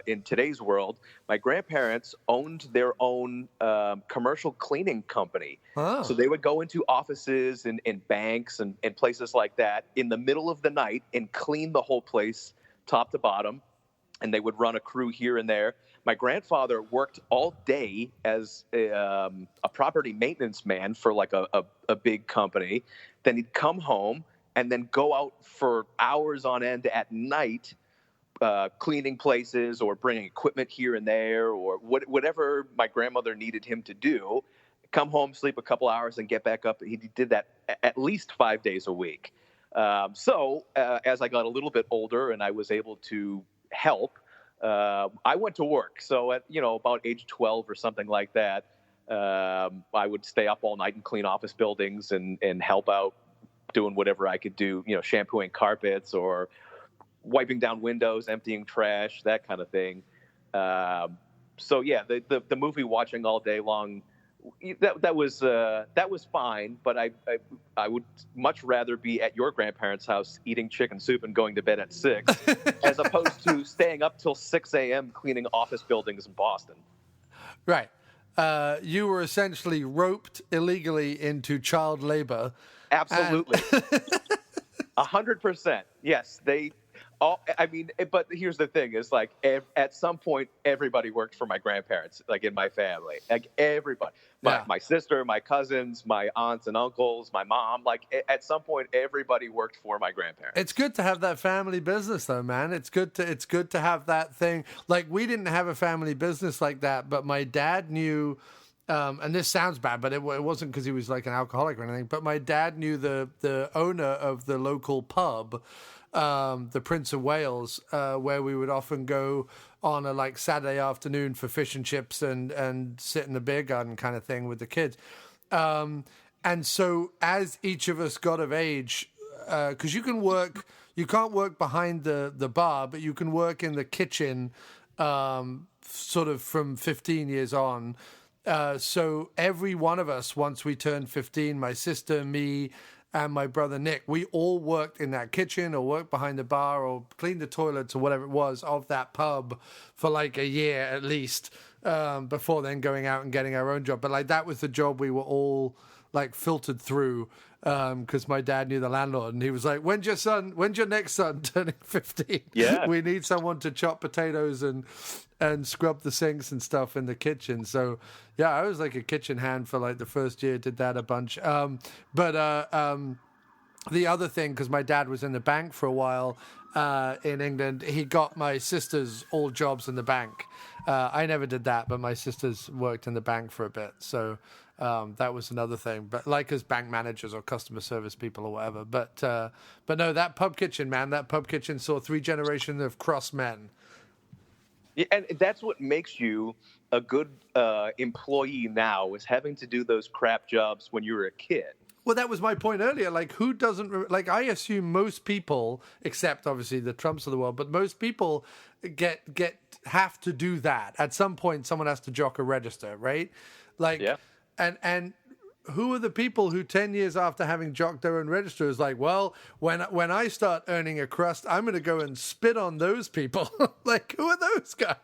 in today's world, my grandparents owned their own commercial cleaning company. Oh. So they would go into offices and banks and places like that in the middle of the night and clean the whole place top to bottom. And they would run a crew here and there. My grandfather worked all day as a property maintenance man for like a big company. Then he'd come home and then go out for hours on end at night, cleaning places or bringing equipment here and there or whatever my grandmother needed him to do. Come home, sleep a couple hours, and get back up. He did that at least 5 days a week. So as I got a little bit older and I was able to help, I went to work. So at about age 12 or something like that, I would stay up all night and clean office buildings and help out doing whatever I could do, shampooing carpets or wiping down windows, emptying trash, that kind of thing. So yeah, the movie watching all day long, that was fine, but I would much rather be at your grandparents' house eating chicken soup and going to bed at 6 as opposed to staying up till 6 a.m. cleaning office buildings in Boston. Right. You were essentially roped illegally into child labor. Absolutely. 100%. Yes, but here's the thing: is like at some point everybody worked for my grandparents, like in my family, like everybody, my sister, my cousins, my aunts and uncles, my mom. Like at some point everybody worked for my grandparents. It's good to have that family business, though, man. It's good to have that thing. Like we didn't have a family business like that, but my dad knew. And this sounds bad, but it wasn't because he was like an alcoholic or anything. But my dad knew the owner of the local pub. The Prince of Wales, where we would often go on a Saturday afternoon for fish and chips and sit in the beer garden kind of thing with the kids. And so as each of us got of age, because you can't work behind the bar, but you can work in the kitchen sort of from 15 years on. So every one of us, once we turned 15, my sister, me, and my brother Nick, we all worked in that kitchen or worked behind the bar or cleaned the toilets or whatever it was of that pub for like a year at least, before then going out and getting our own job. But that was the job we were all filtered through, because my dad knew the landlord and he was like, when's your next son turning 15? Yeah. We need someone to chop potatoes and scrub the sinks and stuff in the kitchen. So yeah, I was like a kitchen hand for the first year, did that a bunch. The other thing, because my dad was in the bank for a while in England, he got my sisters all jobs in the bank. I never did that, but my sisters worked in the bank for a bit. So that was another thing, but as bank managers or customer service people or whatever. But no, that pub kitchen, man, that pub kitchen saw 3 generations of cross men. Yeah, and that's what makes you a good employee now, is having to do those crap jobs when you were a kid. Well, that was my point earlier. Who doesn't I assume most people, except obviously the Trumps of the world, but most people have to do that at some point. Someone has to jock a register, right? Yeah. And who are the people who 10 years after having jocked their own register is like, well, when I start earning a crust, I'm going to go and spit on those people. Who are those guys?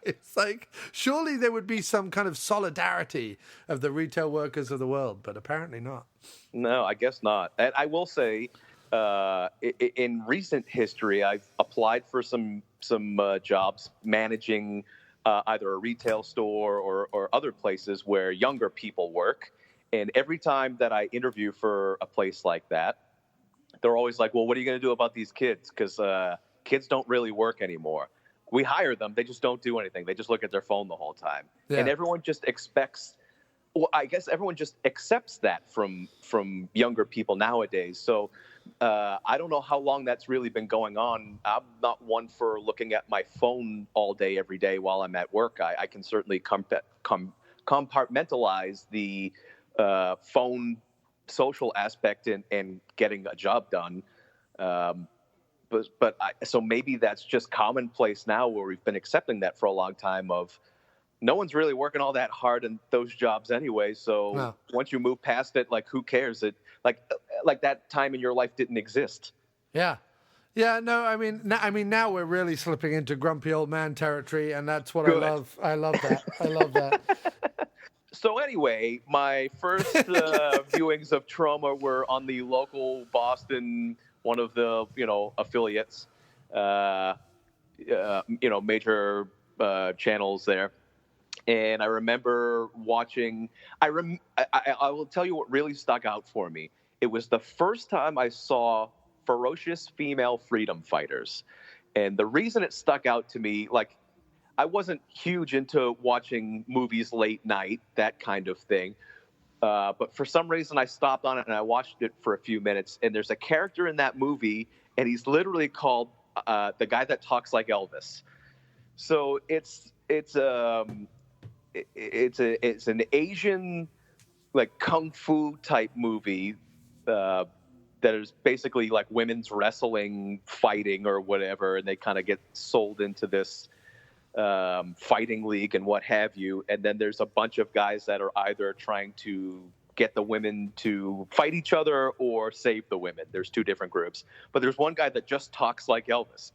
Surely there would be some kind of solidarity of the retail workers of the world, but apparently not. No, I guess not. And I will say, in recent history, I've applied for some jobs managing either a retail store or other places where younger people work. And every time that I interview for a place like that, they're always like, well, what are you going to do about these kids? Because kids don't really work anymore. We hire them. They just don't do anything. They just look at their phone the whole time. Yeah. And everyone just expects, well, I guess everyone just accepts that from younger people nowadays. So I don't know how long that's really been going on. I'm not one for looking at my phone all day, every day while I'm at work. I can certainly compartmentalize the phone social aspect and getting a job done. So maybe that's just commonplace now, where we've been accepting that for a long time of no one's really working all that hard in those jobs anyway. So once you move past it, who cares? It like that time in your life didn't exist. Yeah. Yeah, no, I mean, now we're really slipping into grumpy old man territory, and that's what Good. I love. I love that. I love that. So anyway, my first viewings of Troma were on the local Boston, one of the affiliates, major channels there, and I remember watching. I will tell you what really stuck out for me. It was the first time I saw ferocious female freedom fighters, and the reason it stuck out to me, I wasn't huge into watching movies late night, that kind of thing. But for some reason, I stopped on it and I watched it for a few minutes. And there's a character in that movie, and he's literally called the guy that talks like Elvis. So it's it's an Asian like kung fu type movie that is basically like women's wrestling, fighting or whatever, and they kind of get sold into this fighting league and what have you. And then there's a bunch of guys that are either trying to get the women to fight each other or save the women. There's two different groups, but there's one guy that just talks like Elvis,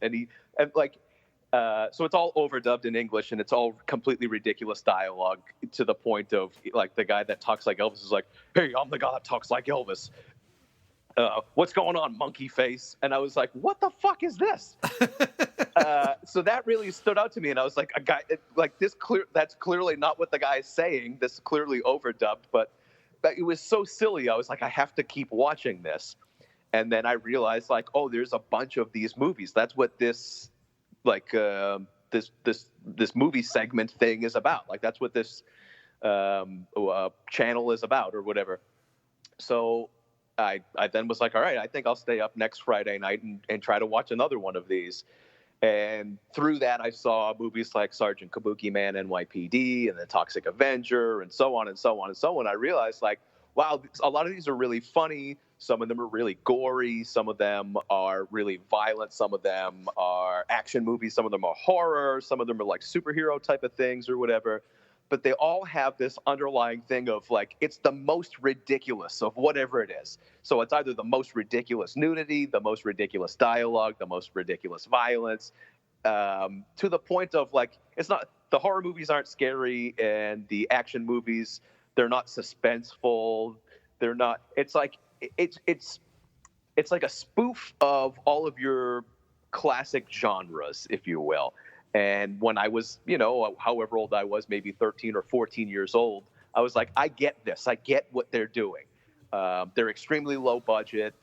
so it's all overdubbed in English, and it's all completely ridiculous dialogue to the point of like the guy that talks like Elvis is like, "Hey, I'm the guy that talks like Elvis. What's going on, monkey face?" And I was like, "What the fuck is this?" So that really stood out to me, and I was like, "A guy like this that's clearly not what the guy is saying. This is clearly overdubbed." But it was so silly. I was like, "I have to keep watching this." And then I realized, like, oh, there's a bunch of these movies. That's what this like this movie segment thing is about. Like that's what this channel is about or whatever. So I then was like, all right, I think I'll stay up next Friday night and try to watch another one of these. And through that, I saw movies like Sergeant Kabuki Man, NYPD, and The Toxic Avenger, and so on and so on and so on. I realized, like, wow, a lot of these are really funny. Some of them are really gory. Some of them are really violent. Some of them are action movies. Some of them are horror. Some of them are like superhero type of things or whatever. But they all have this underlying thing of like, it's the most ridiculous of whatever it is. So it's either the most ridiculous nudity, the most ridiculous dialogue, the most ridiculous violence, to the point of like, it's not, the horror movies aren't scary and the action movies, they're not suspenseful. They're not, it's like a spoof of all of your classic genres, if you will. And when I was, however old I was, maybe 13 or 14 years old, I was like, I get this. I get what they're doing. They're extremely low budget.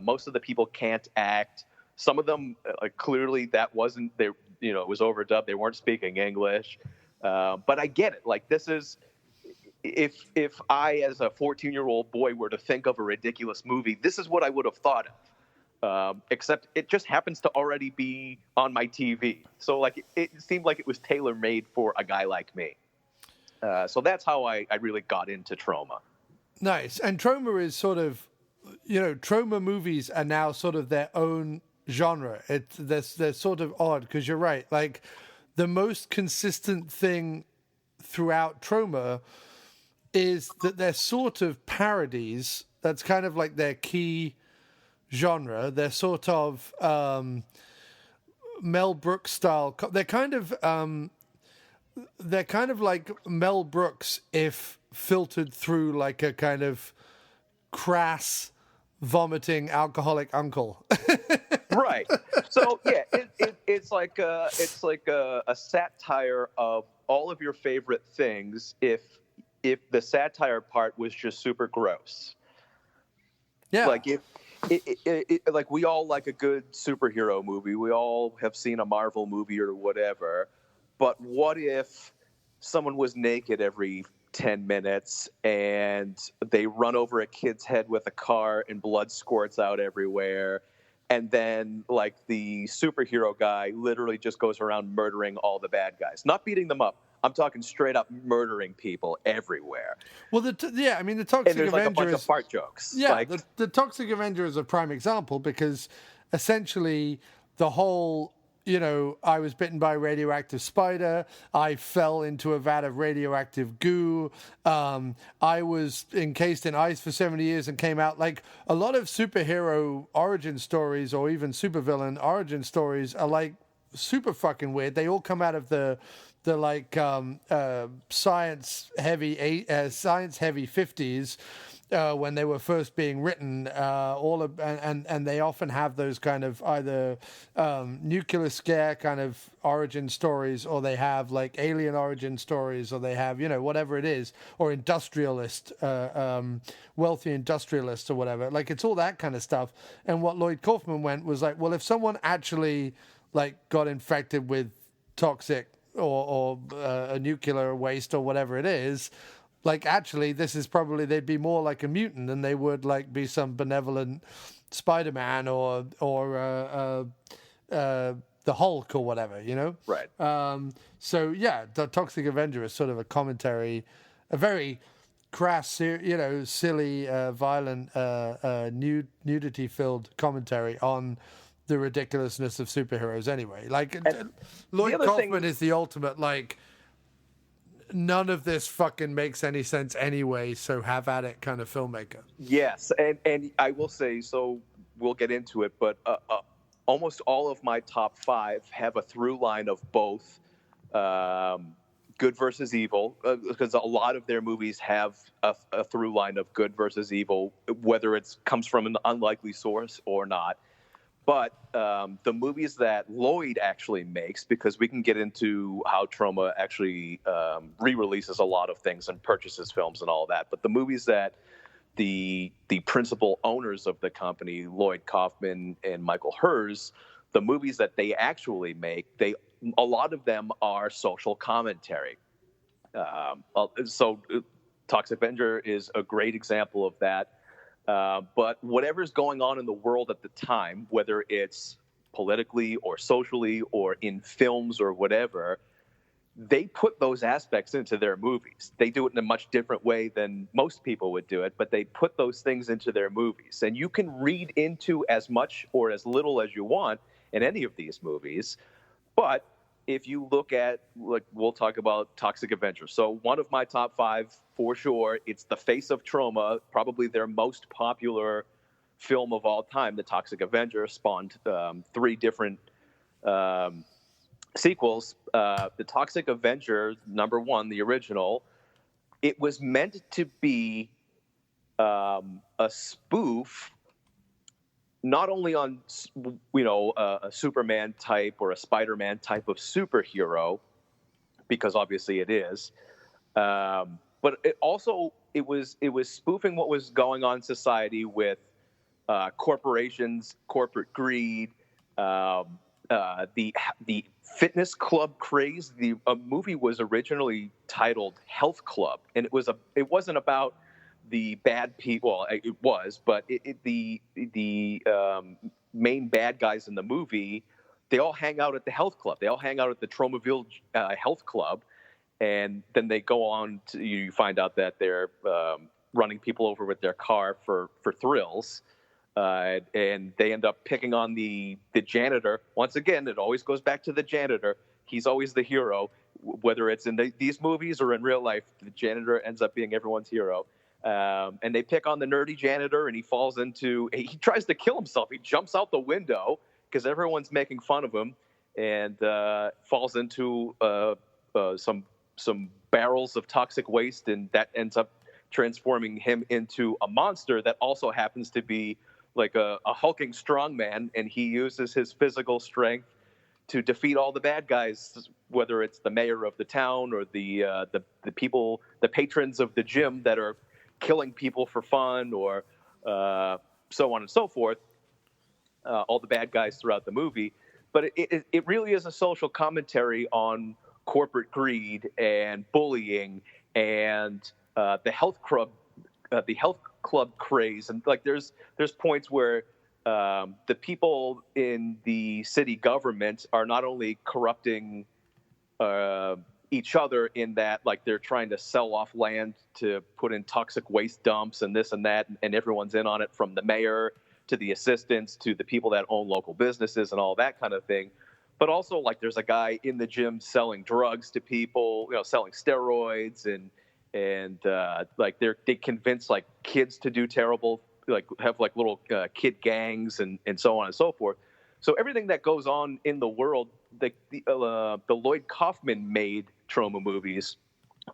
Most of the people can't act. Some of them, clearly that wasn't, it was overdubbed. They weren't speaking English. But I get it. Like this is, if I, as a 14-year-old boy, were to think of a ridiculous movie, this is what I would have thought of. Except it just happens to already be on my TV. So like it seemed like it was tailor-made for a guy like me. So that's how I really got into Troma. Nice. And Troma is sort of, Troma movies are now sort of their own genre. They're sort of odd because you're right. Like the most consistent thing throughout Troma is that they're sort of parodies. That's kind of like their key genre. They're sort of Mel Brooks style. They're kind of like Mel Brooks if filtered through like a kind of crass, vomiting alcoholic uncle. Right. So yeah, it's like a satire of all of your favorite things. If the satire part was just super gross. Yeah. Like if. Like we all like a good superhero movie. We all have seen a Marvel movie or whatever. But what if someone was naked every 10 minutes and they run over a kid's head with a car and blood squirts out everywhere? And then like the superhero guy literally just goes around murdering all the bad guys, not beating them up. I'm talking straight up murdering people everywhere. Well, the Toxic and there's Avenger like a bunch of fart jokes. Yeah, like, the Toxic Avenger is a prime example because essentially the whole, I was bitten by a radioactive spider. I fell into a vat of radioactive goo. I was encased in ice for 70 years and came out. Like a lot of superhero origin stories or even supervillain origin stories are like super fucking weird. They all come out of the like science heavy 50s when they were first being written. And they often have those kind of either nuclear scare kind of origin stories, or they have like alien origin stories, or they have whatever it is, or industrialist, wealthy industrialists or whatever. Like it's all that kind of stuff. And what Lloyd Kaufman went was like, well, if someone actually like got infected with toxic or a nuclear waste or whatever it is, like actually this is probably, they'd be more like a mutant than they would like be some benevolent Spider-Man or the Hulk or whatever, you know? Right. So yeah, the Toxic Avenger is sort of a commentary, a very crass, silly, violent, nudity-filled commentary on the ridiculousness of superheroes. Anyway, like Lloyd Kaufman is the ultimate like. None of this fucking makes any sense anyway, so have at it kind of filmmaker. Yes, and I will say, so we'll get into it, but almost all of my top 5 have a through line of both good versus evil, because a lot of their movies have a through line of good versus evil, whether it comes from an unlikely source or not. But the movies that Lloyd actually makes, because we can get into how Troma actually re-releases a lot of things and purchases films and all that. But the movies that the principal owners of the company, Lloyd Kaufman and Michael Herz, the movies that they actually make, a lot of them are social commentary. So Toxic Avenger is a great example of that. But whatever's going on in the world at the time, whether it's politically or socially or in films or whatever, they put those aspects into their movies. They do it in a much different way than most people would do it, but they put those things into their movies. And you can read into as much or as little as you want in any of these movies. But if you look at, like, we'll talk about Toxic Avenger. So one of my top 5, for sure, it's the face of Troma, probably their most popular film of all time. The Toxic Avenger spawned 3 different sequels. The Toxic Avenger, number 1, the original, it was meant to be a spoof not only on, a Superman type or a Spider-Man type of superhero, because obviously it is, but it was spoofing what was going on in society with corporations, corporate greed, the fitness club craze. The movie was originally titled Health Club, and it wasn't about the bad people. Well, it was, but the main bad guys in the movie, they all hang out at the health club. They all hang out at the Tromaville Health Club, and then they go on to, you find out that they're running people over with their car for thrills, and they end up picking on the janitor. Once again, it always goes back to the janitor. He's always the hero, whether it's in these movies or in real life. The janitor ends up being everyone's hero. And they pick on the nerdy janitor, and he tries to kill himself. He jumps out the window because everyone's making fun of him, and falls into some barrels of toxic waste, and that ends up transforming him into a monster that also happens to be like a hulking strongman, and he uses his physical strength to defeat all the bad guys, whether it's the mayor of the town or the people, the patrons of the gym that are killing people for fun, or so on and so forth, all the bad guys throughout the movie. But it really is a social commentary on corporate greed and bullying and the health club craze. And like there's points where the people in the city government are not only corrupting each other in that, like, they're trying to sell off land to put in toxic waste dumps and this and that, and everyone's in on it, from the mayor to the assistants to the people that own local businesses and all that kind of thing. But also, like, there's a guy in the gym selling drugs to people, selling steroids, and like they convince like kids to do terrible, like have like little kid gangs and so on and so forth. So everything that goes on in the world, the Lloyd Kaufman made Troma movies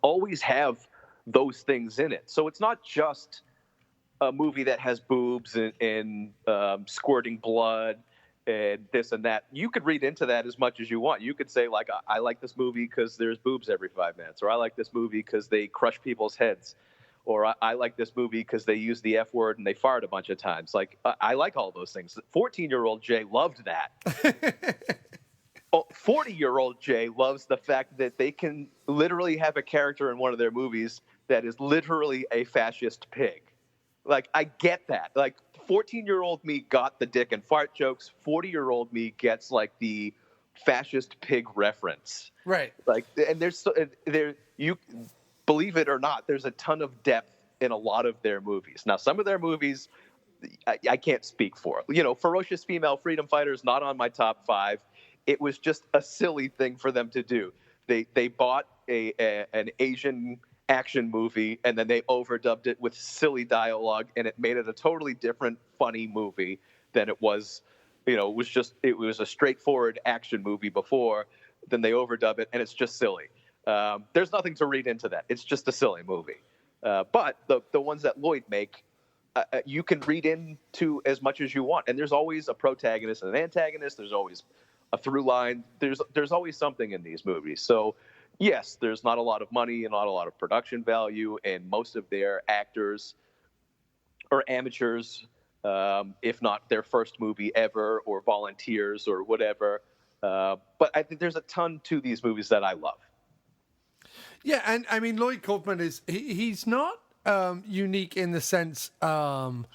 always have those things in it. So it's not just a movie that has boobs and squirting blood and this and that. You could read into that as much as you want. You could say, like, I like this movie because there's boobs every 5 minutes, or I like this movie because they crush people's heads, or I like this movie because they use the F word and they fart a bunch of times. Like, I like all those things. 14-year-old Jay loved that. 40-year-old Jay loves the fact that they can literally have a character in one of their movies that is literally a fascist pig. Like, I get that. Like, 14-year-old me got the dick and fart jokes. 40-year-old me gets, like, the fascist pig reference. Right. Like, and you believe it or not, there's a ton of depth in a lot of their movies. Now, some of their movies I can't speak for. Ferocious Female Freedom Fighters, not on my top 5. It was just a silly thing for them to do. They bought an Asian action movie, and then they overdubbed it with silly dialogue, and it made it a totally different, funny movie than it was. It was a straightforward action movie before. Then they overdub it, and it's just silly. There's nothing to read into that. It's just a silly movie. But the ones that Lloyd make, you can read into as much as you want, and there's always a protagonist and an antagonist. There's always a through line. There's always something in these movies. So yes, there's not a lot of money and not a lot of production value, and most of their actors are amateurs, if not their first movie ever, or volunteers or whatever. But I think there's a ton to these movies that I love. Yeah, and I mean, Lloyd Kaufman he's not unique in the sense of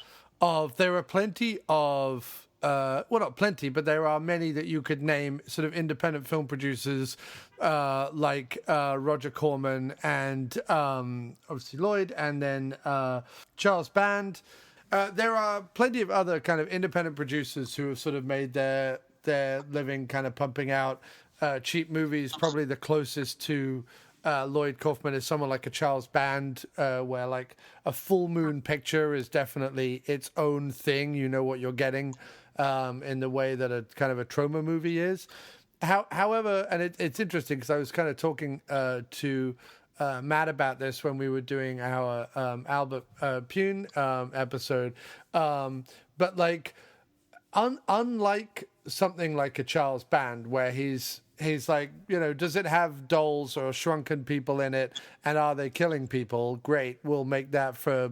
there are plenty of not plenty, but there are many that you could name sort of independent film producers like Roger Corman and obviously Lloyd, and then Charles Band. There are plenty of other kind of independent producers who have sort of made their living kind of pumping out cheap movies. Probably the closest to Lloyd Kaufman is someone like a Charles Band, where like a full moon picture is definitely its own thing. You know what you're getting in the way that a kind of a Troma movie is. However, and it's interesting because I was kind of talking to Matt about this when we were doing our Albert Pune episode. But like, unlike something like a Charles Band, where he's like, does it have dolls or shrunken people in it, and are they killing people? Great, we'll make that for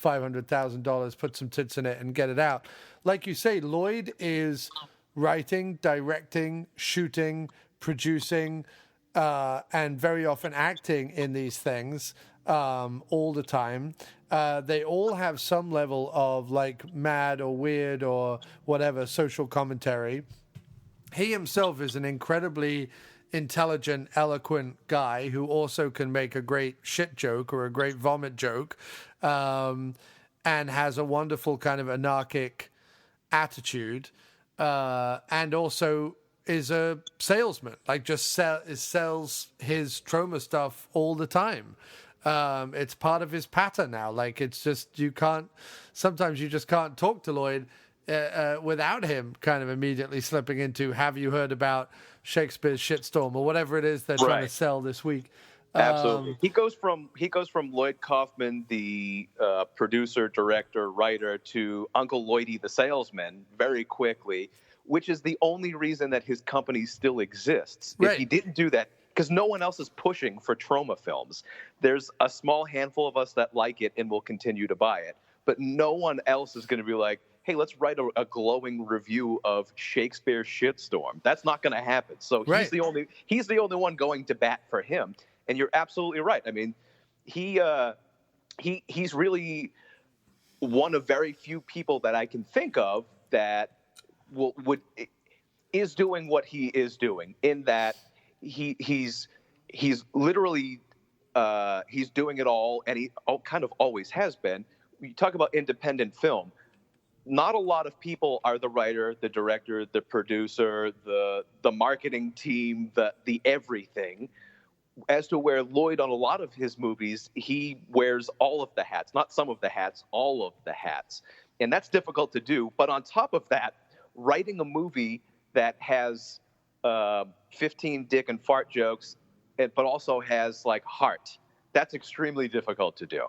$500,000, put some tits in it and get it out. Like you say, Lloyd is writing, directing, shooting, producing, and very often acting in these things all the time. They all have some level of like mad or weird or whatever social commentary. He himself is an incredibly intelligent, eloquent guy who also can make a great shit joke or a great vomit joke, and has a wonderful kind of anarchic attitude, and also is a salesman, like just sells his Troma stuff all the time. It's part of his pattern now. Like, it's just, sometimes you just can't talk to Lloyd without him kind of immediately slipping into, have you heard about Shakespeare's Shitstorm or whatever it is they're trying to sell this week. Absolutely. He goes from Lloyd Kaufman, the producer, director, writer, to Uncle Lloydie the salesman very quickly, which is the only reason that his company still exists. Right. If he didn't do that, because no one else is pushing for Troma films. There's a small handful of us that like it and will continue to buy it, but no one else is going to be like, hey, let's write a glowing review of Shakespeare's Shitstorm. That's not going to happen. So he's the only one going to bat for him. And you're absolutely right. I mean, he's really one of very few people that I can think of that is doing what he is doing, in that he's literally he's doing it all, and he kind of always has been. You talk about independent film. Not a lot of people are the writer, the director, the producer, the marketing team, the everything. As to where Lloyd, on a lot of his movies, he wears all of the hats, not some of the hats, all of the hats. And that's difficult to do. But on top of that, writing a movie that has 15 dick and fart jokes, but also has like heart, that's extremely difficult to do.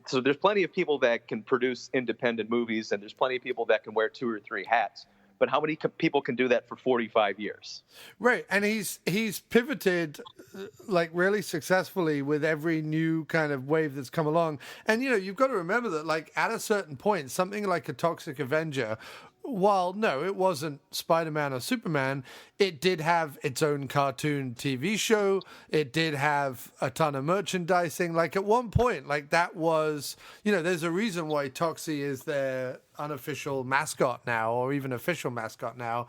So there's plenty of people that can produce independent movies, and there's plenty of people that can wear 2 or 3 hats. But how many people can do that for 45 years? Right, and he's pivoted like really successfully with every new kind of wave that's come along. And you've got to remember that like at a certain point, something like a Toxic Avenger, while no, it wasn't Spider-Man or Superman, it did have its own cartoon TV show. It did have a ton of merchandising. Like at one point, like that was, there's a reason why Toxie is their unofficial mascot now, or even official mascot now.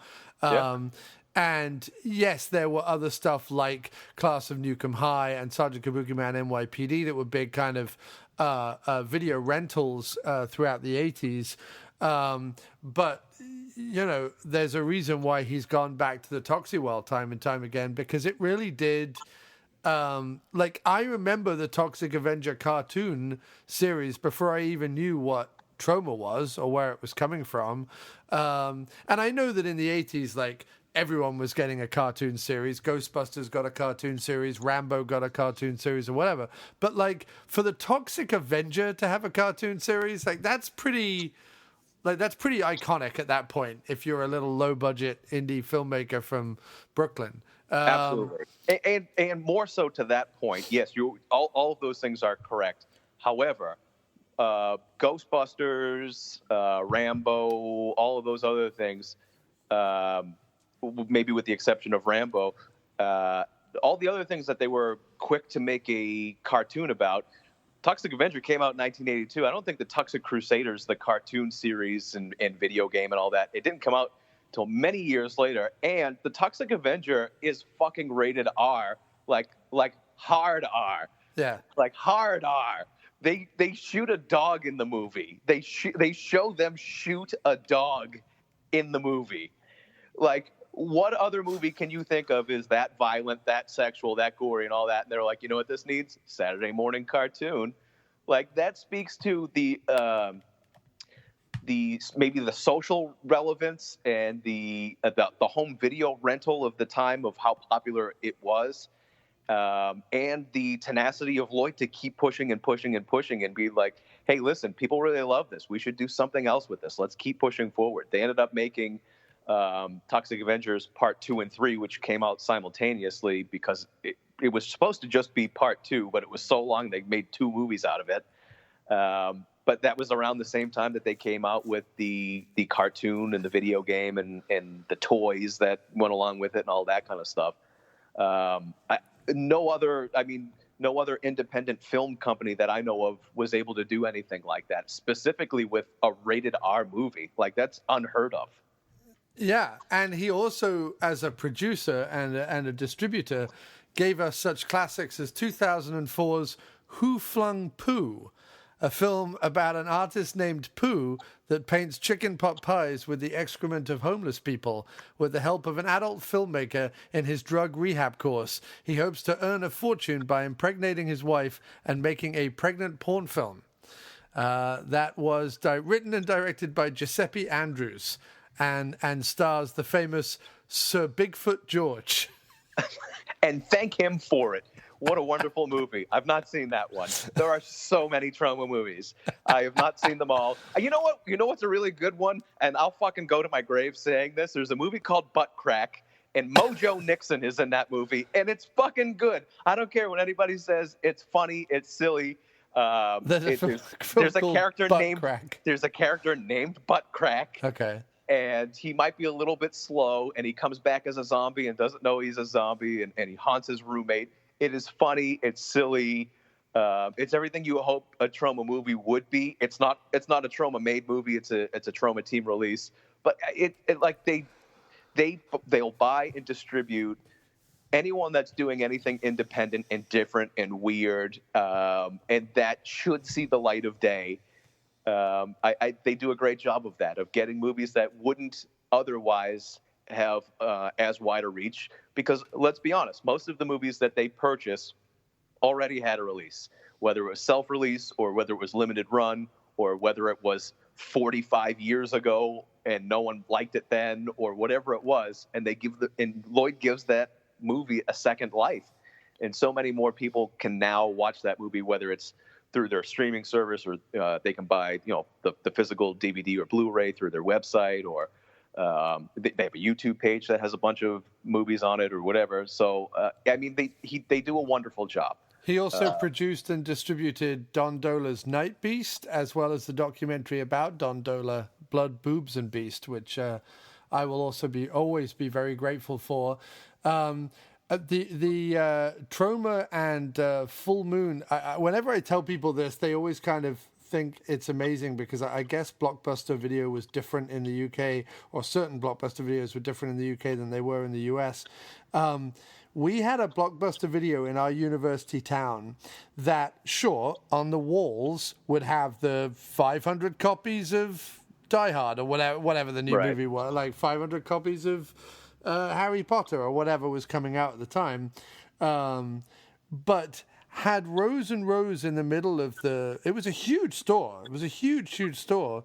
And yes, there were other stuff like Class of Nukem High and Sergeant Kabuki Man NYPD that were big kind of video rentals throughout the 80s. But, you know, there's a reason why he's gone back to the Toxie World time and time again, because it really did... like, I remember the Toxic Avenger cartoon series before I even knew what Troma was or where it was coming from. And I know that in the 80s, like, everyone was getting a cartoon series. Ghostbusters got a cartoon series. Rambo got a cartoon series or whatever. But, like, for the Toxic Avenger to have a cartoon series, like, that's pretty iconic at that point if you're a little low-budget indie filmmaker from Brooklyn. Absolutely. And more so to that point, yes, all of those things are correct. However, Ghostbusters, Rambo, all of those other things, maybe with the exception of Rambo, all the other things that they were quick to make a cartoon about, Toxic Avenger came out in 1982. I don't think the Toxic Crusaders, the cartoon series and video game and all that, it didn't come out till many years later. And the Toxic Avenger is fucking rated R, like hard R. Yeah. Like hard R. They shoot a dog in the movie. They show them shoot a dog in the movie. Like, what other movie can you think of is that violent, that sexual, that gory, and all that? And they're like, you know what this needs? Saturday morning cartoon. Like, that speaks to the maybe the social relevance and the home video rental of the time of how popular it was, and the tenacity of Lloyd to keep pushing and pushing and pushing and be like, hey, listen, people really love this. We should do something else with this. Let's keep pushing forward. They ended up making Toxic Avengers Part 2 and 3, which came out simultaneously because it was supposed to just be Part 2, but it was so long they made 2 movies out of it. But that was around the same time that they came out with the cartoon and the video game and the toys that went along with it and all that kind of stuff. No other independent film company that I know of was able to do anything like that, specifically with a rated R movie. Like, that's unheard of. Yeah, and he also, as a producer and a distributor, gave us such classics as 2004's Who Flung Pooh, a film about an artist named Pooh that paints chicken pot pies with the excrement of homeless people. With the help of an adult filmmaker in his drug rehab course, he hopes to earn a fortune by impregnating his wife and making a pregnant porn film. That was written and directed by Giuseppe Andrews and stars the famous Sir Bigfoot George. And thank him for it. What a wonderful movie. I've not seen that one. There are so many Troma movies. I have not seen them all. You know what? You know what's a really good one? And I'll fucking go to my grave saying this. There's a movie called Butt Crack, and Mojo Nixon is in that movie, and it's fucking good. I don't care what anybody says. It's funny. It's silly. There's a character named Butt Crack. Okay. And he might be a little bit slow, and he comes back as a zombie and doesn't know he's a zombie, and he haunts his roommate. It is funny. It's silly. It's everything you hope a Troma movie would be. It's not a Troma made movie. It's a Troma team release. But they'll buy and distribute anyone that's doing anything independent and different and weird, and that should see the light of day. They do a great job of that, of getting movies that wouldn't otherwise have as wide a reach, because let's be honest, most of the movies that they purchase already had a release, whether it was self-release or whether it was limited run or whether it was 45 years ago and no one liked it then or whatever it was, and Lloyd gives that movie a second life, and so many more people can now watch that movie, whether it's through their streaming service or they can buy the physical DVD or Blu-ray through their website, or they have a YouTube page that has a bunch of movies on it or whatever. So, they do a wonderful job. He also produced and distributed Don Dola's Night Beast, as well as the documentary about Don Dola, Blood, Boobs, and Beast, which I will also always be very grateful for. The Troma and Full Moon, whenever I tell people this, they always kind of think it's amazing because I guess Blockbuster Video was different in the UK, or certain Blockbuster Videos were different in the UK than they were in the US. We had a Blockbuster Video in our university town that, sure, on the walls would have the 500 copies of Die Hard or whatever the new movie was, like 500 copies of Harry Potter or whatever was coming out at the time. But had rows and rows in the middle of it was a huge store. It was a huge store.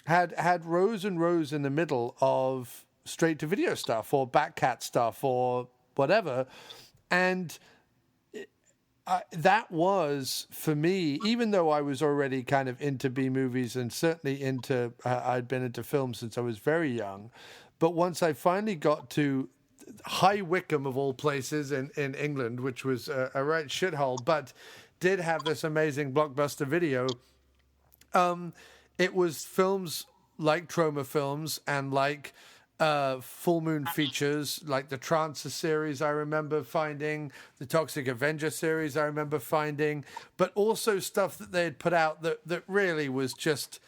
Had rows and rows in the middle of straight to video stuff or Backcat stuff or whatever. And that was, for me, even though I was already kind of into B movies and certainly I'd been into film since I was very young. But once I finally got to High Wycombe, of all places, in England, which was a right shithole, but did have this amazing Blockbuster Video, it was films like Troma films and like Full Moon Features, like the Trancer series I remember finding, the Toxic Avenger series I remember finding, but also stuff that they had put out that really was just,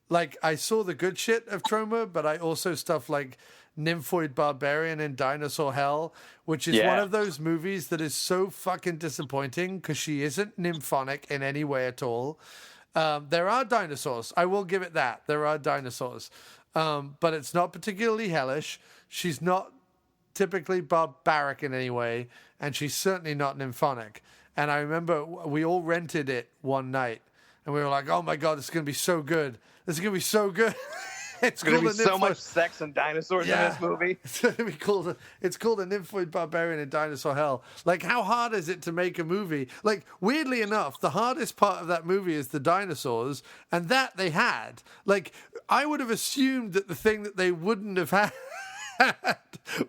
like, I saw the good shit of Troma, but I also stuff like Nymphoid Barbarian and Dinosaur Hell, which is one of those movies that is so fucking disappointing because she isn't nymphonic in any way at all. There are dinosaurs. I will give it that. There are dinosaurs. But it's not particularly hellish. She's not typically barbaric in any way, and she's certainly not nymphonic. And I remember we all rented it one night, and we were like, oh my God, this is going to be so good. This is going to be so good. It's going to be so much sex and dinosaurs in this movie. It's going to be called. It's called A Nymphoid Barbarian in Dinosaur Hell. Like, how hard is it to make a movie? Like, weirdly enough, the hardest part of that movie is the dinosaurs, and that they had. Like, I would have assumed that the thing that they wouldn't have had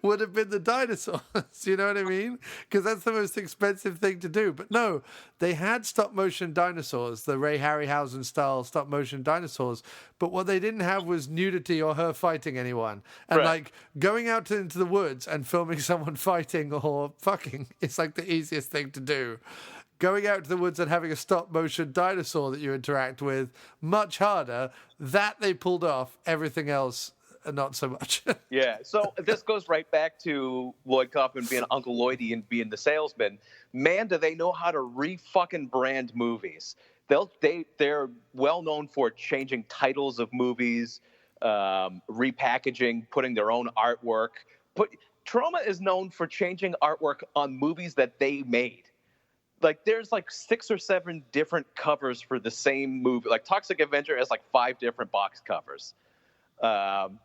would have been the dinosaurs. You know what I mean? Because that's the most expensive thing to do. But no, they had stop motion dinosaurs, the Ray Harryhausen style stop motion dinosaurs. But what they didn't have was nudity or her fighting anyone. And like going out into the woods and filming someone fighting or fucking, it's like the easiest thing to do. Going out to the woods and having a stop motion dinosaur that you interact with, much harder. That they pulled off. Everything else, not so much. Yeah, so this goes right back to Lloyd Kaufman being Uncle Lloydie and being the salesman. Man, do they know how to re-fucking brand movies. They're well known for changing titles of movies, repackaging, putting their own artwork. Troma is known for changing artwork on movies that they made. Like, there's like 6 or 7 different covers for the same movie. Like, Toxic Avenger has like 5 different box covers.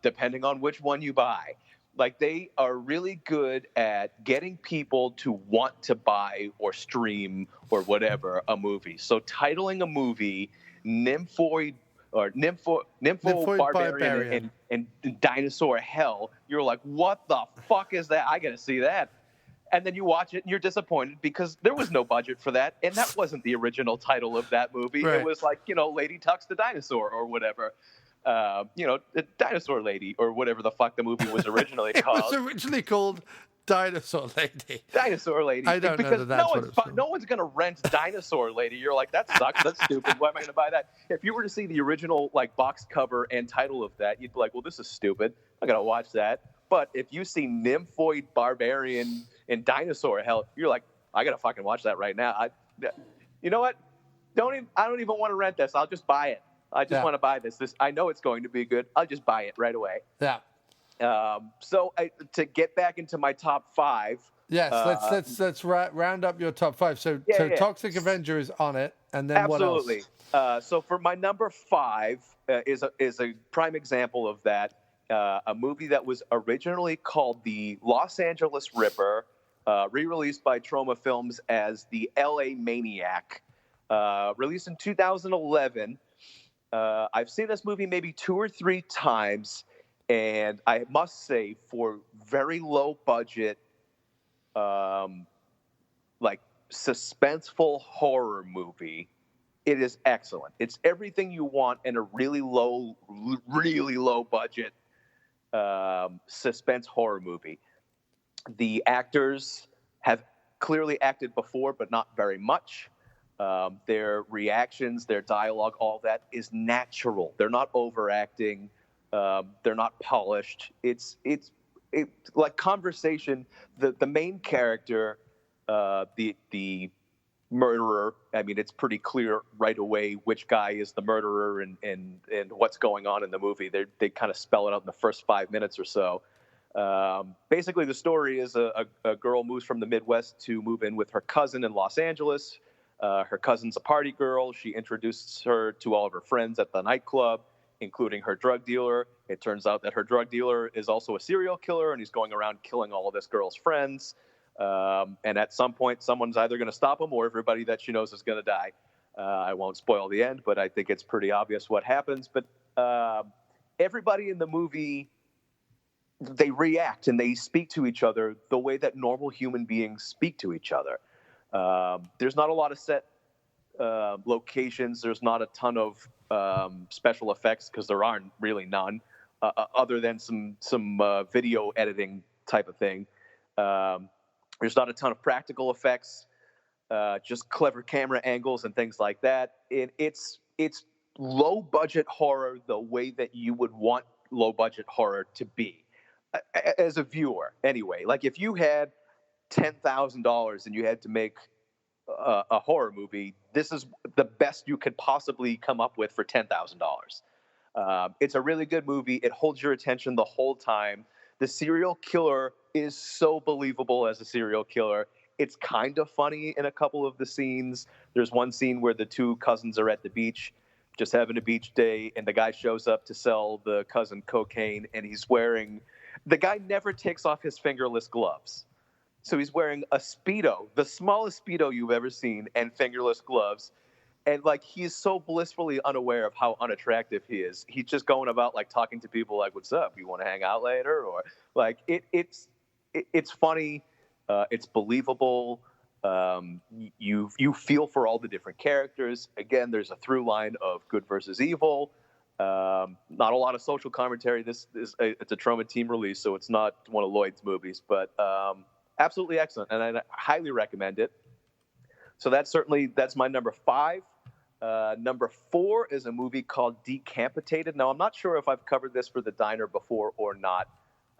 Depending on which one you buy. Like, they are really good at getting people to want to buy or stream or whatever a movie. So titling a movie Nymphoid Barbarian and Dinosaur Hell, you're like, what the fuck is that? I gotta see that. And then you watch it and you're disappointed because there was no budget for that, and that wasn't the original title of that movie. Right. It was like, Lady Tucks the Dinosaur or whatever. The Dinosaur Lady or whatever the fuck the movie was originally called. It was originally called Dinosaur Lady. Dinosaur Lady. I don't know that's no one's going to rent Dinosaur Lady. You're like, that sucks. That's stupid. Why am I going to buy that? If you were to see the original like box cover and title of that, you'd be like, well, this is stupid. I'm going to watch that. But if you see Nymphoid Barbarian and Dinosaur Hell, you're like, I got to fucking watch that right now. You know what? I don't even want to rent this. I'll just buy it. I just want to buy this. I know it's going to be good. I'll just buy it right away. Yeah. So to get back into my top 5. Yes, let's round up your top 5. So Toxic Avenger is on it, and then absolutely. What else? So for my number 5 is a prime example of that. A movie that was originally called The Los Angeles Ripper, re-released by Troma Films as The L.A. Maniac, released in 2011. I've seen this movie maybe 2 or 3 times, and I must say, for very low budget, like suspenseful horror movie, it is excellent. It's everything you want in a really low budget suspense horror movie. The actors have clearly acted before, but not very much. Their reactions, their dialogue, all that is natural. They're not overacting. They're not polished. It's like conversation. The main character, the murderer. I mean, it's pretty clear right away which guy is the murderer and what's going on in the movie. They kind of spell it out in the first 5 minutes or so. Basically, the story is a girl moves from the Midwest to move in with her cousin in Los Angeles. Her cousin's a party girl. She introduces her to all of her friends at the nightclub, including her drug dealer. It turns out that her drug dealer is also a serial killer, and he's going around killing all of this girl's friends. And at some point, someone's either going to stop him or everybody that she knows is going to die. I won't spoil the end, but I think it's pretty obvious what happens. But everybody in the movie, they react and they speak to each other the way that normal human beings speak to each other. There's not a lot of set locations. There's not a ton of special effects because there aren't really none, other than some video editing type of thing. There's not a ton of practical effects, just clever camera angles and things like that. It's low budget horror the way that you would want low budget horror to be as a viewer. Anyway, like if you had $10,000 and you had to make a horror movie, this is the best you could possibly come up with for $10,000. It's a really good movie. It holds your attention the whole time. The serial killer is so believable as a serial killer. It's kind of funny in a couple of the scenes. There's one scene where the two cousins are at the beach, just having a beach day, and the guy shows up to sell the cousin cocaine, and the guy never takes off his fingerless gloves. So he's wearing a Speedo, the smallest Speedo you've ever seen, and fingerless gloves. And like, he's so blissfully unaware of how unattractive he is. He's just going about like talking to people like, "What's up? You want to hang out later?" Or like, it's funny. It's believable. You feel for all the different characters. Again, there's a through line of good versus evil. Not a lot of social commentary. It's a Troma team release, so it's not one of Lloyd's movies, but absolutely excellent, and I highly recommend it. So that's my number 5. Number 4 is a movie called Decampitated. Now, I'm not sure if I've covered this for the diner before or not.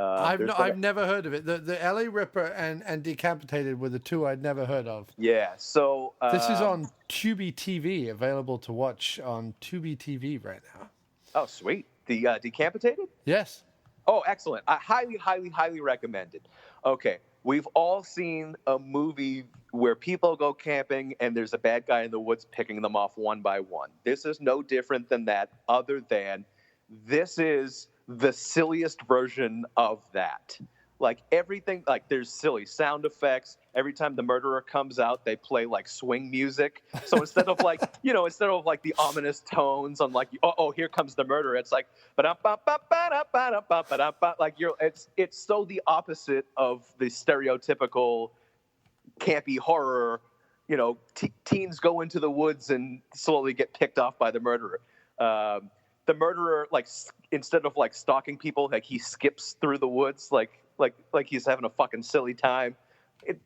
I've never heard of it. The LA Ripper and Decapitated were the two I'd never heard of. Yeah, so this is on Tubi TV, available to watch on Tubi TV right now. Oh, sweet. The Decapitated? Yes. Oh, excellent. I highly, highly, highly recommend it. Okay, we've all seen a movie where people go camping and there's a bad guy in the woods picking them off one by one. This is no different than that, other than this is the silliest version of that. Like everything, like there's silly sound effects. Every time the murderer comes out, they play like swing music. So instead of like, instead of like the ominous tones on like, oh, here comes the murderer, it's like, like it's so the opposite of the stereotypical campy horror. Teens go into the woods and slowly get picked off by the murderer. The murderer, like, instead of like stalking people, like he skips through the woods, like he's having a fucking silly time.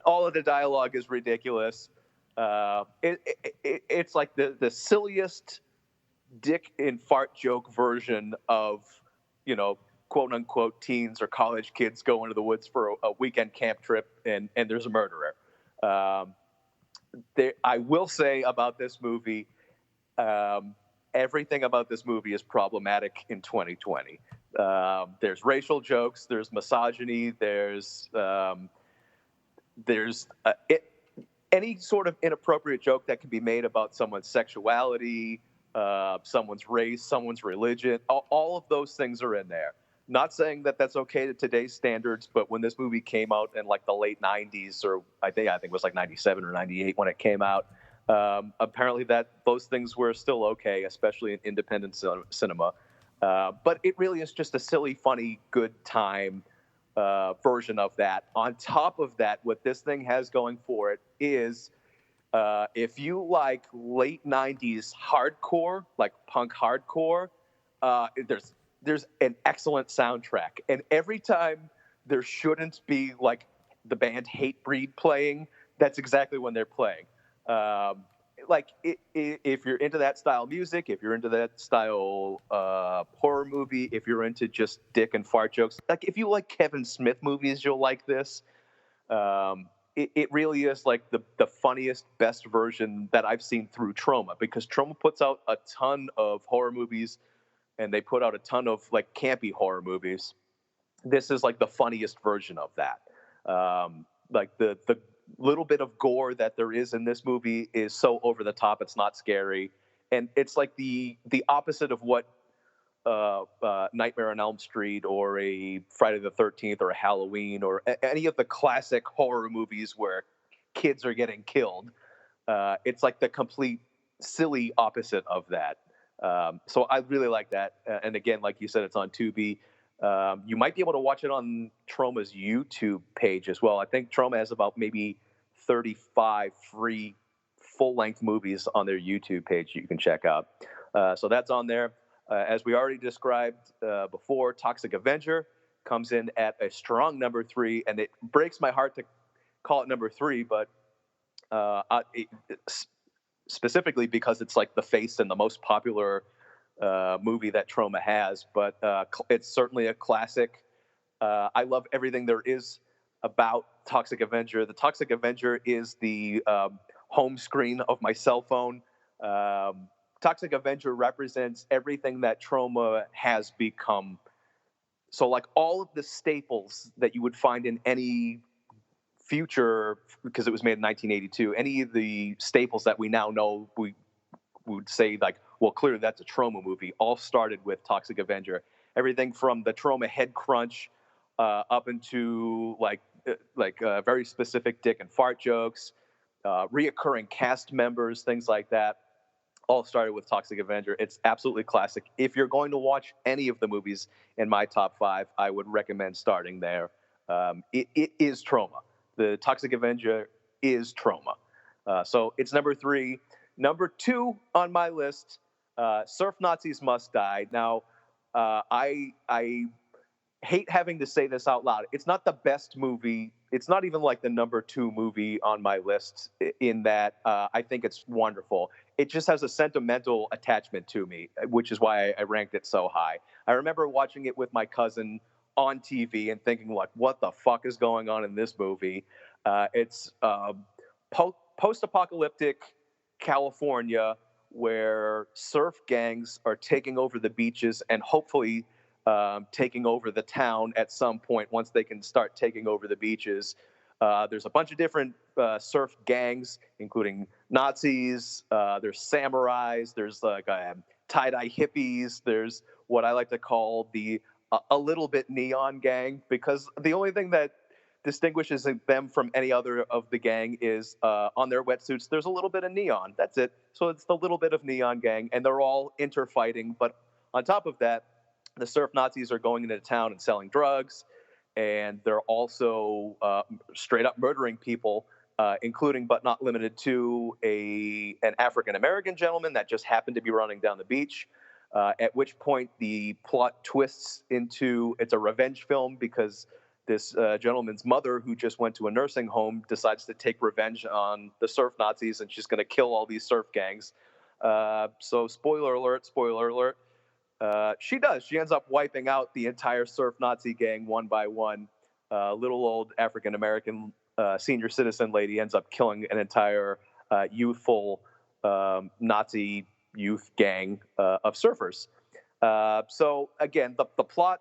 All of the dialogue is ridiculous. It's like the silliest dick and fart joke version of, quote unquote teens or college kids go into the woods for a weekend camp trip and there's a murderer. I will say about this movie, everything about this movie is problematic in 2020. There's racial jokes, there's misogyny, there's any sort of inappropriate joke that can be made about someone's sexuality, someone's race, someone's religion. All of those things are in there. Not saying that that's okay to today's standards, but when this movie came out in like the late 90s, or I think it was like 97 or 98 when it came out, apparently those things were still okay, especially in independent cinema. But it really is just a silly, funny, good time version of that. On top of that, what this thing has going for it is if you like late 90s hardcore, like punk hardcore, there's an excellent soundtrack. And every time there shouldn't be like the band Hatebreed playing, that's exactly when they're playing. if you're into that style music, if you're into that style horror movie, if you're into just dick and fart jokes, like if you like Kevin Smith movies, you'll like this. It really is like the funniest, best version that I've seen through Troma, because Troma puts out a ton of horror movies and they put out a ton of like campy horror movies. This is like the funniest version of that. Like the little bit of gore that there is in this movie is so over the top, it's not scary. And it's like the opposite of what Nightmare on Elm Street or a Friday the 13th or a Halloween or any of the classic horror movies where kids are getting killed. It's like the complete silly opposite of that. So I really like that. And again, like you said, it's on Tubi. You might be able to watch it on Troma's YouTube page as well. I think Troma has about maybe 35 free full-length movies on their YouTube page you can check out. So that's on there. As we already described before, Toxic Avenger comes in at a strong number 3, and it breaks my heart to call it number 3, but specifically because it's like the face and the most popular movie that Troma has, but it's certainly a classic. I love everything there is about Toxic Avenger. The Toxic Avenger is the home screen of my cell phone. Toxic Avenger represents everything that Troma has become. So like all of the staples that you would find in any future, because it was made in 1982, any of the staples that we now know, we would say like, well, clearly that's a Troma movie, all started with Toxic Avenger. Everything from the Troma head crunch up into like very specific dick and fart jokes, reoccurring cast members, things like that. All started with Toxic Avenger. It's absolutely classic. If you're going to watch any of the movies in my top 5, I would recommend starting there. It is Troma. The Toxic Avenger is Troma. So it's number 3. Number 2 on my list, Surf Nazis Must Die. Now, I hate having to say this out loud. It's not the best movie. It's not even like the number 2 movie on my list in that I think it's wonderful. It just has a sentimental attachment to me, which is why I ranked it so high. I remember watching it with my cousin on TV and thinking, like, what the fuck is going on in this movie? It's post-apocalyptic California where surf gangs are taking over the beaches and hopefully taking over the town at some point once they can start taking over the beaches. There's a bunch of different surf gangs, including Nazis. There's samurais. There's like tie-dye hippies. There's what I like to call a little bit neon gang, because the only thing that distinguishes them from any other of the gang is on their wetsuits, there's a little bit of neon. That's it. So it's the little bit of neon gang, and they're all interfighting. But on top of that, the surf Nazis are going into town and selling drugs, and they're also straight up murdering people, including but not limited to an African-American gentleman that just happened to be running down the beach, at which point the plot twists into it's a revenge film because this gentleman's mother, who just went to a nursing home, decides to take revenge on the surf Nazis, and she's going to kill all these surf gangs. So spoiler alert, she does. She ends up wiping out the entire surf Nazi gang one by one. Little old African-American senior citizen lady ends up killing an entire youthful Nazi youth gang of surfers. So again, the plot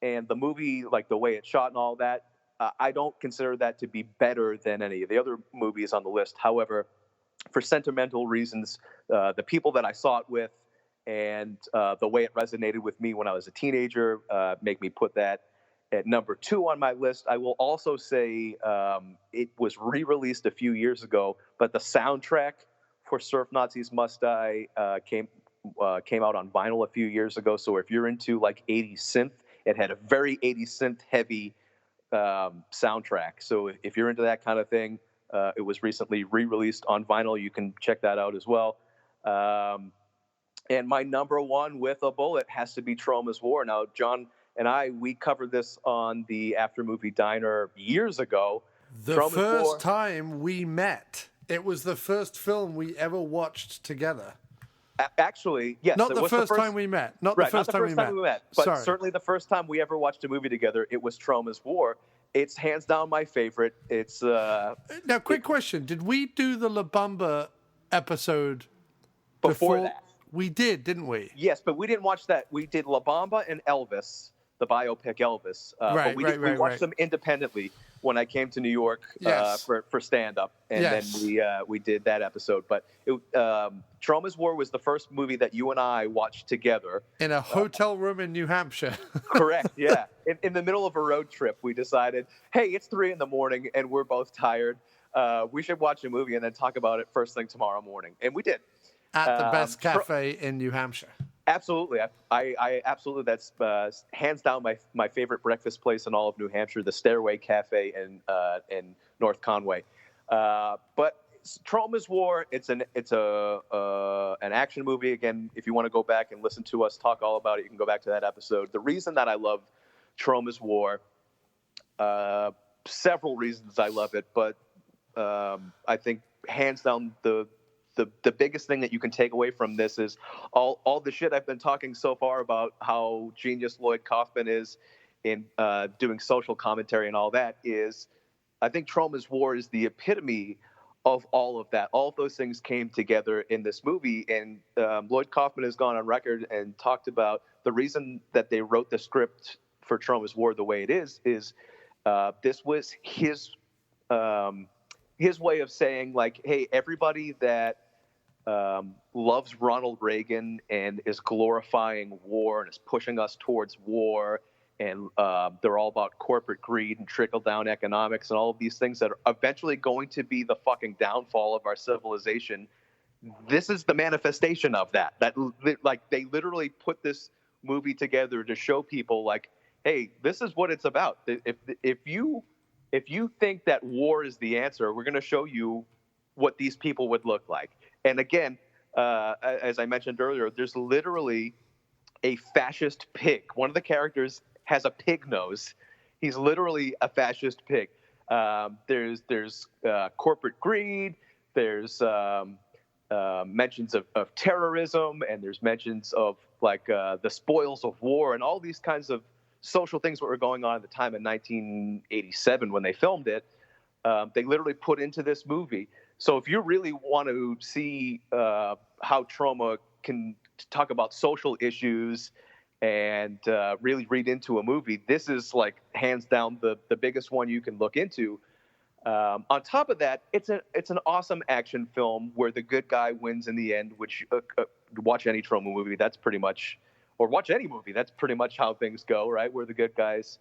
and the movie, like the way it's shot and all that, I don't consider that to be better than any of the other movies on the list. However, for sentimental reasons, the people that I saw it with and the way it resonated with me when I was a teenager make me put that at number 2 on my list. I will also say it was re-released a few years ago, but the soundtrack for Surf Nazis Must Die came out on vinyl a few years ago. So if you're into like 80s synth, it had a very 80s synth heavy soundtrack. So if you're into that kind of thing, it was recently re-released on vinyl. You can check that out as well. And my number 1 with a bullet has to be Tromas War. Now, John and we covered this on the After Movie Diner years ago. The first time we met It was the first film we ever watched together. Actually, yes. Not it the was first time we met. Not the first time we met. But Sorry. certainly the first time we ever watched a movie together, it was Tromas War. It's hands down my favorite. It's Now, quick question. Did we do the La Bamba episode before that? We did, didn't we? Yes, but we didn't watch that. We did La Bamba and Elvis, the biopic Elvis. But we watched them independently when I came to New York for stand-up. And then we did that episode. But Tromas War was the first movie that you and I watched together. In a hotel room in New Hampshire. Correct, yeah. In the middle of a road trip, we decided, hey, it's 3 a.m. and we're both tired. We should watch a movie and then talk about it first thing tomorrow morning. And we did. At the best cafe in New Hampshire. Absolutely. I absolutely, that's hands down my favorite breakfast place in all of New Hampshire, the Stairway Cafe in North Conway. But Tromas War, it's an action movie. Again, if you want to go back and listen to us talk all about it, you can go back to that episode. The reason that I love Tromas War, several reasons I love it, but I think hands down the biggest thing that you can take away from this is all the shit I've been talking so far about how genius Lloyd Kaufman is in doing social commentary and all that is, I think Tromas War is the epitome of all of that. All of those things came together in this movie, and Lloyd Kaufman has gone on record and talked about the reason that they wrote the script for Tromas War the way it is this was his way of saying, like, hey, everybody that loves Ronald Reagan and is glorifying war and is pushing us towards war, and they're all about corporate greed and trickle-down economics and all of these things that are eventually going to be the fucking downfall of our civilization. This is the manifestation of that. Like, they literally put this movie together to show people, like, hey, this is what it's about. If you think that war is the answer, we're going to show you what these people would look like. And again, as I mentioned earlier, there's literally a fascist pig. One of the characters has a pig nose. He's literally a fascist pig. There's corporate greed. There's mentions of terrorism, and there's mentions of like the spoils of war and all these kinds of social things that were going on at the time in 1987 when they filmed it. They literally put into this movie. So if you really want to see how Troma can talk about social issues and really read into a movie, this is like hands down the biggest one you can look into. On top of that, it's an awesome action film where the good guy wins in the end, which watch any Troma movie, that's pretty much, or watch any movie, that's pretty much how things go, right? Where the good guys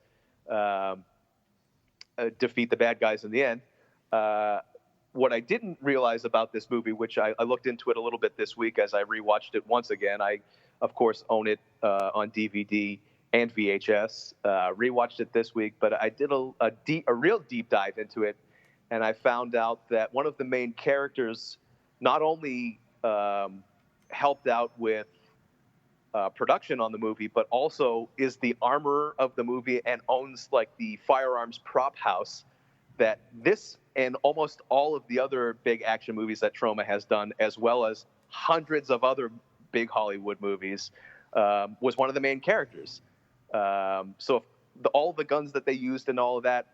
defeat the bad guys in the end. What I didn't realize about this movie, which I looked into it a little bit this week as I rewatched it once again. I, of course, own it on DVD and VHS. Rewatched it this week, but I did a real deep dive into it, and I found out that one of the main characters not only helped out with production on the movie, but also is the armorer of the movie and owns like the firearms prop house that this and almost all of the other big action movies that Troma has done, as well as hundreds of other big Hollywood movies, was one of the main characters. So all the guns that they used and all of that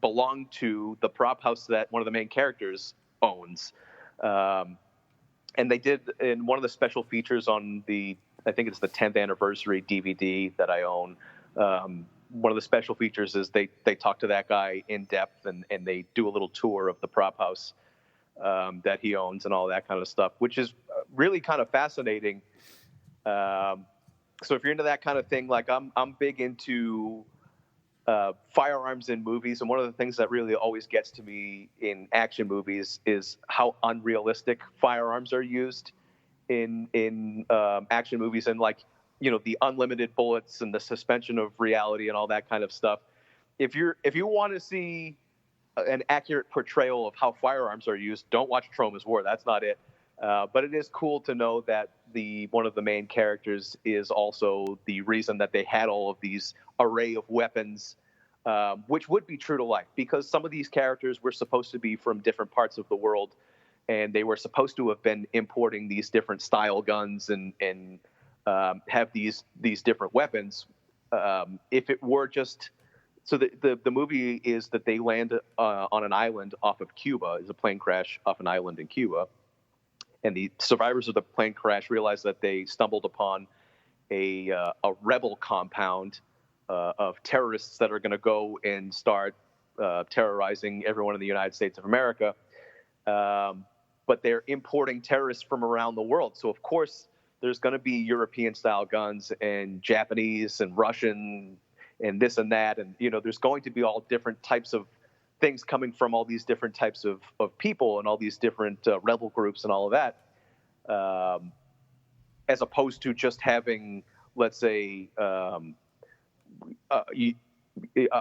belong to the prop house that one of the main characters owns. And they did in one of the special features on I think it's the 10th anniversary DVD that I own. One of the special features is they talk to that guy in depth and they do a little tour of the prop house that he owns and all that kind of stuff, which is really kind of fascinating. So if you're into that kind of thing, like I'm big into firearms in movies, and one of the things that really always gets to me in action movies is how unrealistic firearms are used in action movies, and like, you know, the unlimited bullets and the suspension of reality and all that kind of stuff. If you want to see an accurate portrayal of how firearms are used, don't watch Tromas War. That's not it. But it is cool to know that one of the main characters is also the reason that they had all of these array of weapons, which would be true to life, because some of these characters were supposed to be from different parts of the world. and they were supposed to have been importing these different style guns and have these different weapons. If it were just so, the movie is that they land on an island off of Cuba. It's a plane crash off an island in Cuba, and the survivors of the plane crash realize that they stumbled upon a rebel compound of terrorists that are going to go and start terrorizing everyone in the United States of America. But they're importing terrorists from around the world. So, of course, there's going to be European-style guns and Japanese and Russian and this and that. And, there's going to be all different types of things coming from all these different types of people and all these different rebel groups and all of that. As opposed to just having, let's say,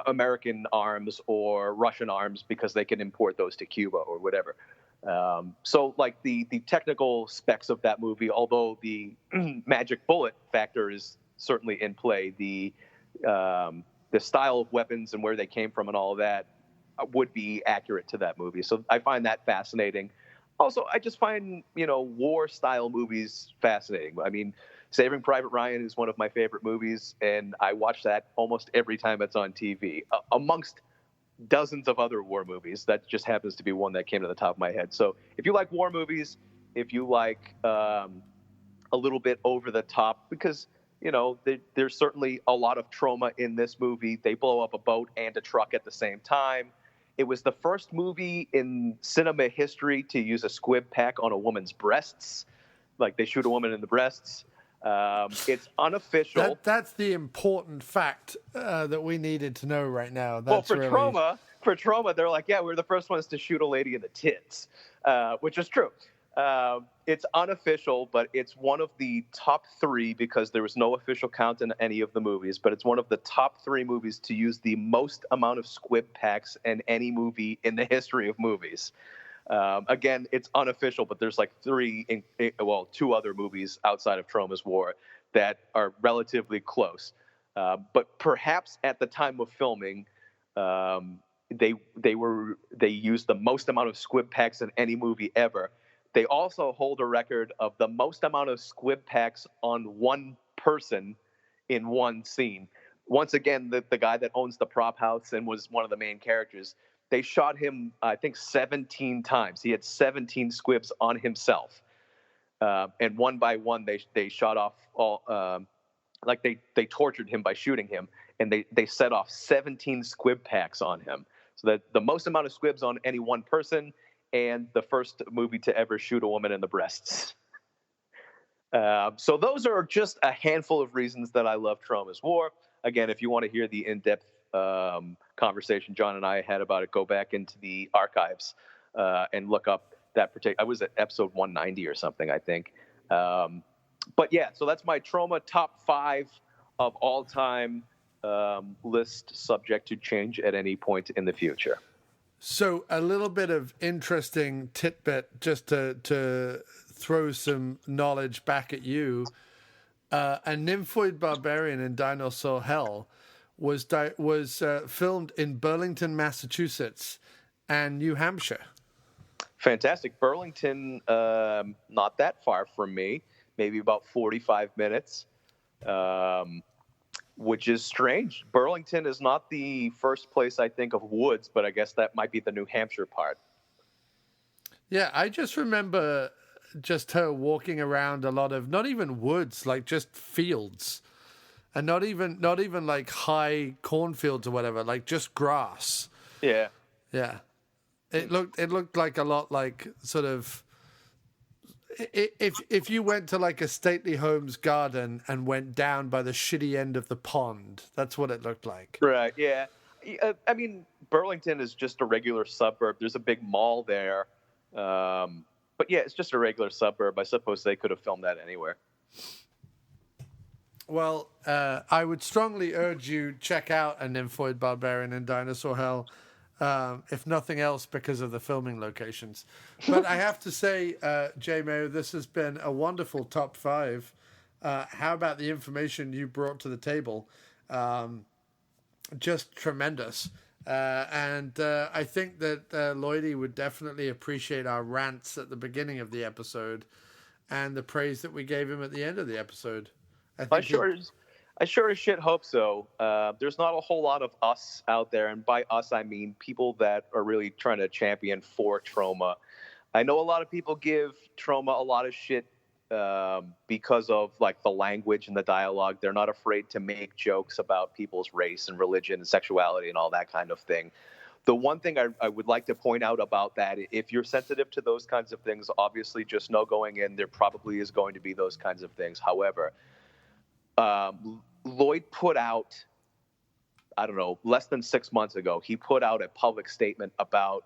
American arms or Russian arms because they can import those to Cuba or whatever. So, like, the technical specs of that movie, although the magic bullet factor is certainly in play, the style of weapons and where they came from and all of that would be accurate to that movie. So I find that fascinating. Also, I just find, war-style movies fascinating. I mean, Saving Private Ryan is one of my favorite movies, and I watch that almost every time it's on TV, amongst dozens of other war movies. That just happens to be one that came to the top of my head. So if you like war movies, if you like a little bit over the top, because, there's certainly a lot of Troma in this movie. They blow up a boat and a truck at the same time. It was the first movie in cinema history to use a squib pack on a woman's breasts. Like, they shoot a woman in the breasts. It's unofficial. That's the important fact that we needed to know right now. That's for Troma, they're like, yeah, we're the first ones to shoot a lady in the tits, which is true. It's unofficial, but it's one of the top 3 because there was no official count in any of the movies, but it's one of the top 3 movies to use the most amount of squib packs in any movie in the history of movies. Again, it's unofficial, but there's like 2 other movies outside of Tromas War that are relatively close. But perhaps at the time of filming, they used the most amount of squib packs in any movie ever. They also hold a record of the most amount of squib packs on one person in one scene. Once again, the guy that owns the prop house and was one of the main characters, they shot him, I think, 17 times. He had 17 squibs on himself. And one by one, they shot off all, they tortured him by shooting him. And they set off 17 squib packs on him. So that the most amount of squibs on any one person, and the first movie to ever shoot a woman in the breasts. So those are just a handful of reasons that I love Tromas War. Again, if you want to hear the in-depth conversation John and I had about it, go back into the archives and look up that particular. I was at episode 190 or something, I think. But yeah, so that's my Troma top 5 of all time list, subject to change at any point in the future. So a little bit of interesting tidbit just to throw some knowledge back at you. A Nymphoid Barbarian in Dinosaur Hell was filmed in Burlington, Massachusetts and New Hampshire. Fantastic. Burlington, not that far from me, maybe about 45 minutes. Which is strange. Burlington is not the first place I think of woods, but I guess that might be the New Hampshire part. Yeah, I just remember just her walking around a lot of, not even woods, like just fields. And not even like high cornfields or whatever, like just grass. Yeah. Yeah. It looked like a lot like sort of, if you went to like a stately home's garden and went down by the shitty end of the pond, that's what it looked like. Right, yeah. I mean, Burlington is just a regular suburb. There's a big mall there. But yeah, it's just a regular suburb. I suppose they could have filmed that anywhere. Well, I would strongly urge you check out A Nymphoid Barbarian in Dinosaur Hell. If nothing else, because of the filming locations. But I have to say, J. Mayo, this has been a wonderful top 5. How about the information you brought to the table? Just tremendous. And I think that Lloydie would definitely appreciate our rants at the beginning of the episode and the praise that we gave him at the end of the episode. I sure as shit hope so. There's not a whole lot of us out there, and by us I mean people that are really trying to champion for Troma. I know a lot of people give Troma a lot of shit because of like the language and the dialogue. They're not afraid to make jokes about people's race and religion and sexuality and all that kind of thing. The one thing I would like to point out about that, if you're sensitive to those kinds of things, obviously just know going in, there probably is going to be those kinds of things. However, Lloyd put out, I don't know, less than 6 months ago, he put out a public statement about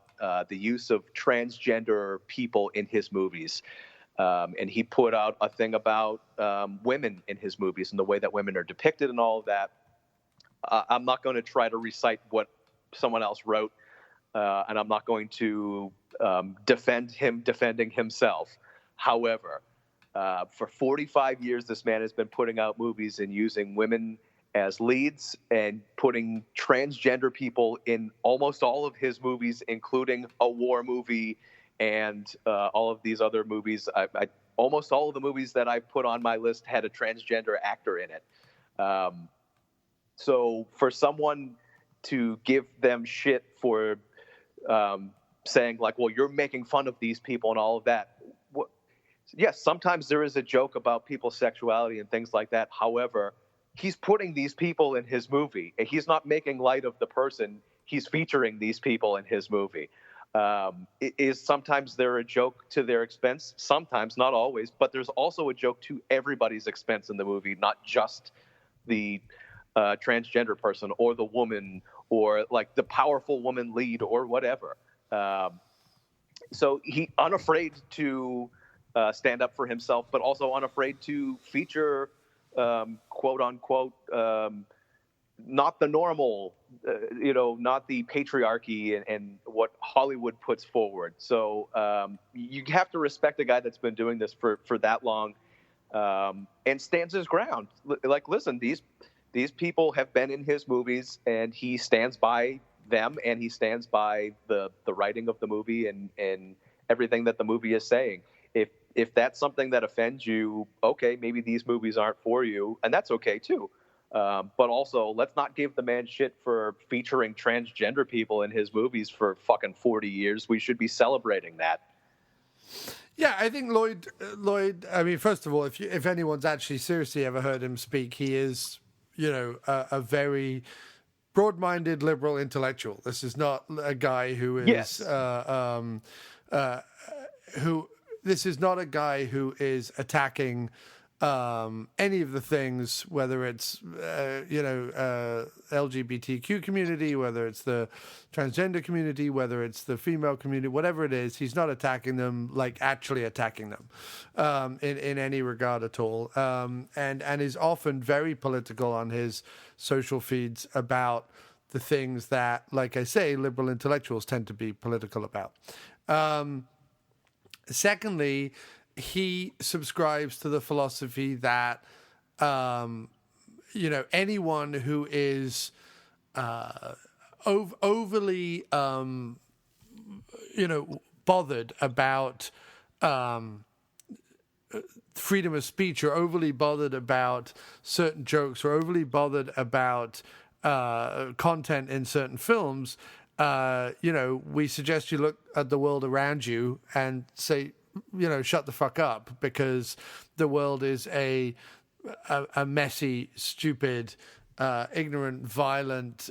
the use of transgender people in his movies. And he put out a thing about women in his movies and the way that women are depicted and all of that. I'm not going to try to recite what someone else wrote, and I'm not going to defend him defending himself. However, for 45 years, this man has been putting out movies and using women as leads and putting transgender people in almost all of his movies, including a war movie and all of these other movies. Almost all of the movies that I put on my list had a transgender actor in it. So for someone to give them shit for saying like, well, you're making fun of these people and all of that. Yes, sometimes there is a joke about people's sexuality and things like that. However, he's putting these people in his movie. He's not making light of the person. He's featuring these people in his movie. Is sometimes they're a joke to their expense? Sometimes, not always. But there's also a joke to everybody's expense in the movie, not just the transgender person or the woman or like the powerful woman lead or whatever. So he unafraid to stand up for himself, but also unafraid to feature, quote unquote, not the normal, not the patriarchy and what Hollywood puts forward. So you have to respect a guy that's been doing this for that long and stands his ground. Like, listen, these people have been in his movies, and he stands by them, and he stands by the writing of the movie and everything that the movie is saying. If that's something that offends you, okay, maybe these movies aren't for you, and that's okay too. But also, let's not give the man shit for featuring transgender people in his movies for fucking 40 years. We should be celebrating that. Yeah, I think Lloyd. I mean, first of all, if anyone's actually seriously ever heard him speak, he is, a very broad-minded liberal intellectual. This is not a guy who is Yes. This is not a guy who is attacking any of the things, whether it's LGBTQ community, whether it's the transgender community, whether it's the female community, whatever it is. He's not attacking them, like actually attacking them in any regard at all, and is often very political on his social feeds about the things that, like I say, liberal intellectuals tend to be political about. Secondly, he subscribes to the philosophy that, anyone who is overly, bothered about freedom of speech, or overly bothered about certain jokes, or overly bothered about content in certain films, we suggest you look at the world around you and say, shut the fuck up, because the world is a messy, stupid, ignorant, violent,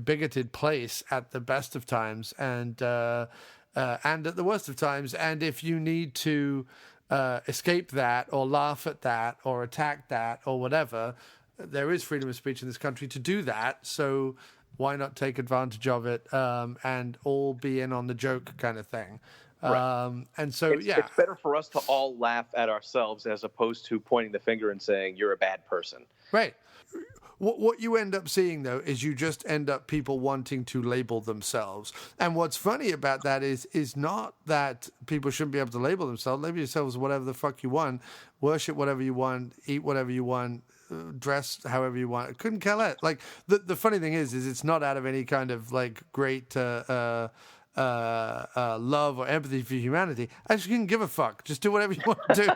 bigoted place at the best of times and at the worst of times. And if you need to escape that, or laugh at that, or attack that, or whatever, there is freedom of speech in this country to do that. So why not take advantage of it and all be in on the joke kind of thing? Right. And so, it's better for us to all laugh at ourselves as opposed to pointing the finger and saying you're a bad person. Right. What you end up seeing, though, is you just end up people wanting to label themselves. And what's funny about that is not that people shouldn't be able to label themselves. Label yourselves whatever the fuck you want, worship whatever you want, eat whatever you want, dress however you want. Couldn't care less. Like the funny thing is it's not out of any kind of like great love or empathy for humanity. I just couldn't give a fuck. Just do whatever you want to do.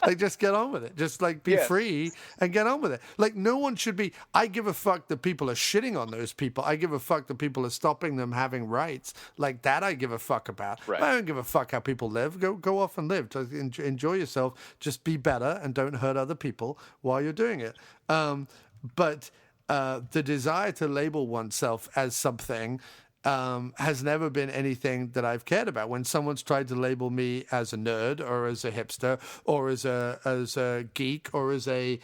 Like, just get on with it. Just like be free and get on with it. Like, no one should be. I give a fuck that people are shitting on those people. I give a fuck that people are stopping them having rights. Like that, I give a fuck about. Right. I don't give a fuck how people live. Go off and live. Just enjoy yourself. Just be better and don't hurt other people while you're doing it. But the desire to label oneself as something has never been anything that I've cared about. When someone's tried to label me as a nerd or as a hipster or as a geek or as a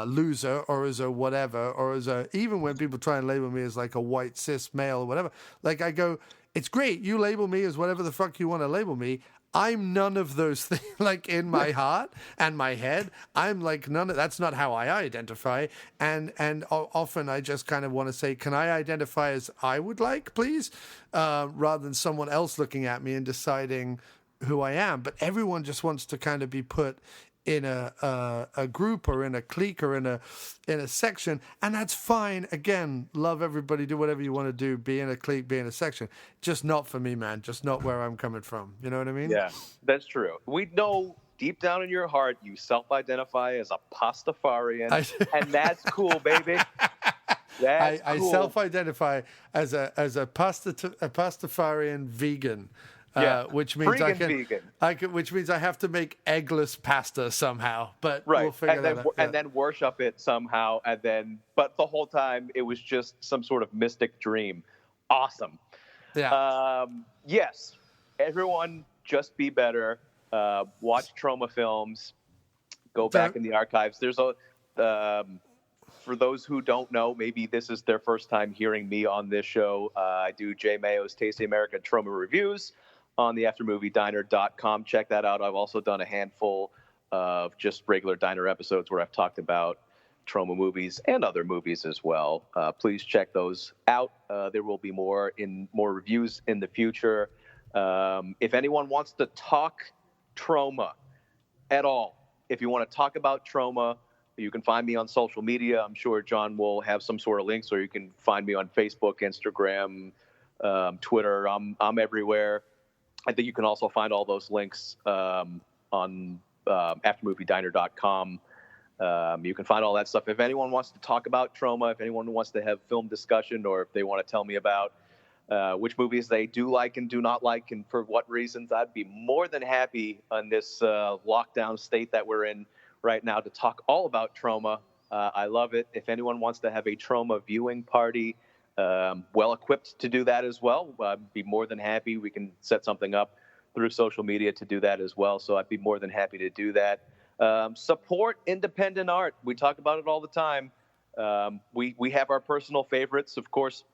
loser or as a whatever or even when people try and label me as like a white cis male or whatever, like I go, it's great. You label me as whatever the fuck you want to label me. I'm none of those things. Like in my heart and my head, I'm like none of. That's not how I identify. And often I just kind of want to say, can I identify as I would like, please, rather than someone else looking at me and deciding who I am. But everyone just wants to kind of be put in a group or in a clique or in a section, and that's fine. Again, love everybody, do whatever you want to do, be in a clique, be in a section. Just not for me, man. Just not where I'm coming from. You know what I mean? Yeah, that's true. We know deep down in your heart you self-identify as a Pastafarian, and that's cool, baby. That's I cool. self-identify as a Pastafarian vegan. Which means which means I have to make eggless pasta somehow, but we'll figure that out. And then worship it somehow, but the whole time it was just some sort of mystic dream. Awesome. Yeah. Yes, everyone, just be better. Watch Troma films. Go back in the archives. There's for those who don't know, maybe this is their first time hearing me on this show. I do J Mayo's Tasty America Troma reviews on the aftermoviediner.com. Check that out. I've also done a handful of just regular diner episodes where I've talked about Troma movies and other movies as well. Please check those out. There will be more reviews in the future. If anyone wants to talk Troma at all, if you want to talk about Troma, you can find me on social media. I'm sure John will have some sort of links, or you can find me on Facebook, Instagram, Twitter. I'm everywhere. I think you can also find all those links on aftermoviediner.com. You can find all that stuff. If anyone wants to talk about Troma, if anyone wants to have film discussion, or if they want to tell me about which movies they do like and do not like and for what reasons, I'd be more than happy on this lockdown state that we're in right now to talk all about Troma. I love it. If anyone wants to have a Troma viewing party, well equipped to do that as well, I'd be more than happy. We can set something up through social media to do that as well. So I'd be more than happy to do that. Support independent art. We talk about it all the time. We have our personal favorites, of course.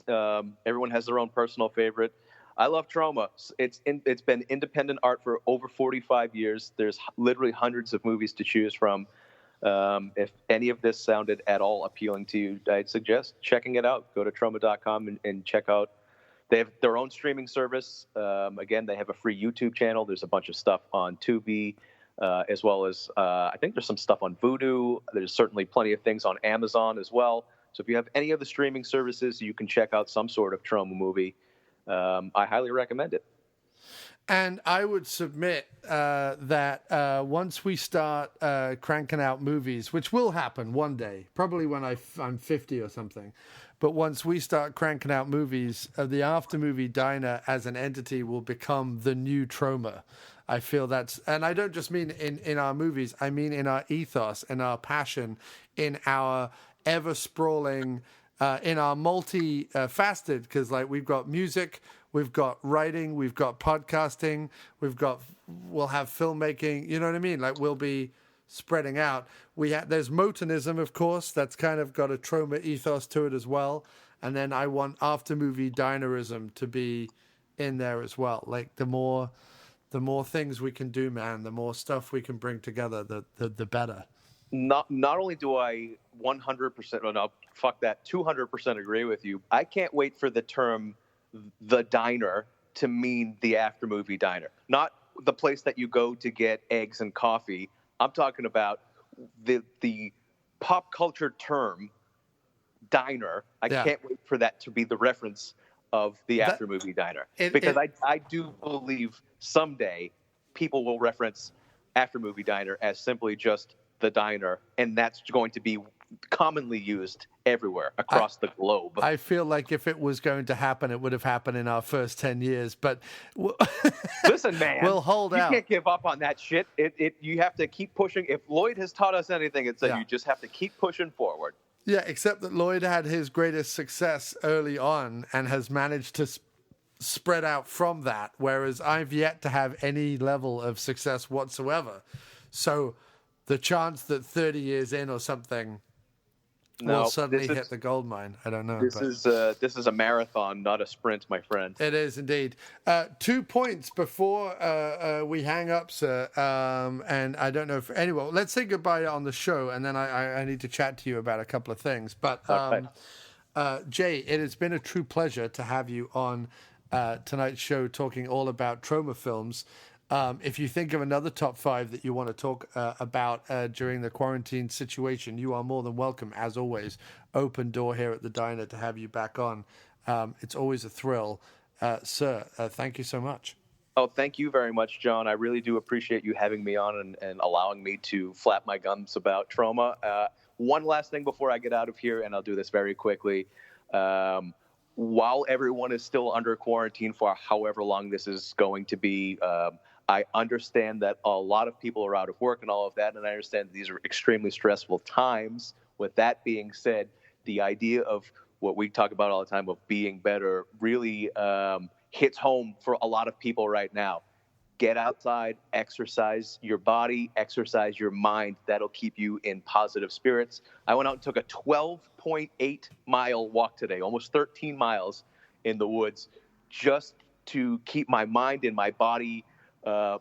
Everyone has their own personal favorite. I love Troma. It's been independent art for over 45 years. There's literally hundreds of movies to choose from. If any of this sounded at all appealing to you, I'd suggest checking it out. Go to Troma.com and check out. They have their own streaming service. Again, they have a free YouTube channel. There's a bunch of stuff on Tubi, as well as I think there's some stuff on Vudu. There's certainly plenty of things on Amazon as well. So if you have any of the streaming services, you can check out some sort of Troma movie. I highly recommend it. And I would submit that once we start cranking out movies, which will happen one day, probably when I'm 50 or something, but once we start cranking out movies, the After Movie Diner as an entity will become the new Troma. I feel that's, and I don't just mean in our movies, I mean in our ethos, in our passion, in our ever-sprawling, in our multi-faceted, because like we've got music, we've got writing, we've got podcasting, we'll have filmmaking, you know what I mean? Like we'll be spreading out. There's Motonism, of course, that's kind of got a Troma ethos to it as well. And then I want After Movie Dinerism to be in there as well. Like the more things we can do, man, the more stuff we can bring together, the better. Not only do I 100%, oh no, fuck that, 200% agree with you. I can't wait for the term the diner to mean the after movie diner, not the place that you go to get eggs and coffee. I'm talking about the pop culture term diner. I can't wait for that to be the reference of the after movie diner, because I do believe someday people will reference after movie diner as simply just the diner, and that's going to be commonly used everywhere across the globe. I feel like if it was going to happen, it would have happened in our first 10 years. But listen, man, we'll hold out. You can't give up on that shit. You have to keep pushing. If Lloyd has taught us anything, it's that you just have to keep pushing forward. Yeah, except that Lloyd had his greatest success early on and has managed to spread out from that, whereas I've yet to have any level of success whatsoever. So the chance that 30 years in or something will suddenly hit the gold mine, I don't know. This is a marathon, not a sprint, my friend. It is indeed. 2 points before we hang up, sir. And I don't know if anyway. Let's say goodbye on the show, and then I need to chat to you about a couple of things. But Jay, it has been a true pleasure to have you on tonight's show, talking all about Troma films. If you think of another top 5 that you want to talk about during the quarantine situation, you are more than welcome, as always. Open door here at the diner to have you back on. It's always a thrill. Sir, thank you so much. Oh, thank you very much, John. I really do appreciate you having me on and allowing me to flap my gums about Troma. One last thing before I get out of here, and I'll do this very quickly. While everyone is still under quarantine for however long this is going to be, I understand that a lot of people are out of work and all of that, and I understand these are extremely stressful times. With that being said, the idea of what we talk about all the time of being better really hits home for a lot of people right now. Get outside, exercise your body, exercise your mind. That'll keep you in positive spirits. I went out and took a 12.8-mile walk today, almost 13 miles in the woods, just to keep my mind and my body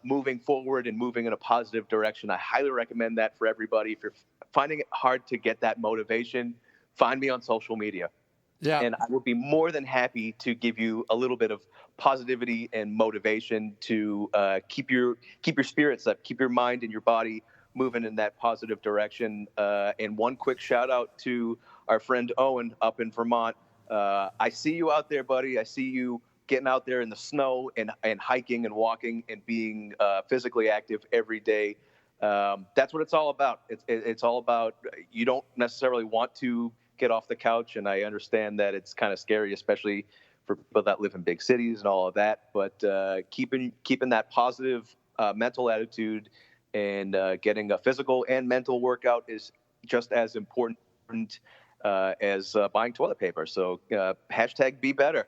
moving forward and moving in a positive direction. I highly recommend that for everybody. If you're finding it hard to get that motivation, find me on social media. Yeah. And I will be more than happy to give you a little bit of positivity and motivation to keep your spirits up, keep your mind and your body moving in that positive direction. And one quick shout out to our friend Owen up in Vermont. I see you out there, buddy. I see you getting out there in the snow and hiking and walking and being physically active every day. That's what it's all about. It's all about, you don't necessarily want to get off the couch, and I understand that it's kind of scary, especially for people that live in big cities and all of that. But keeping that positive mental attitude and getting a physical and mental workout is just as important as buying toilet paper. So hashtag be better.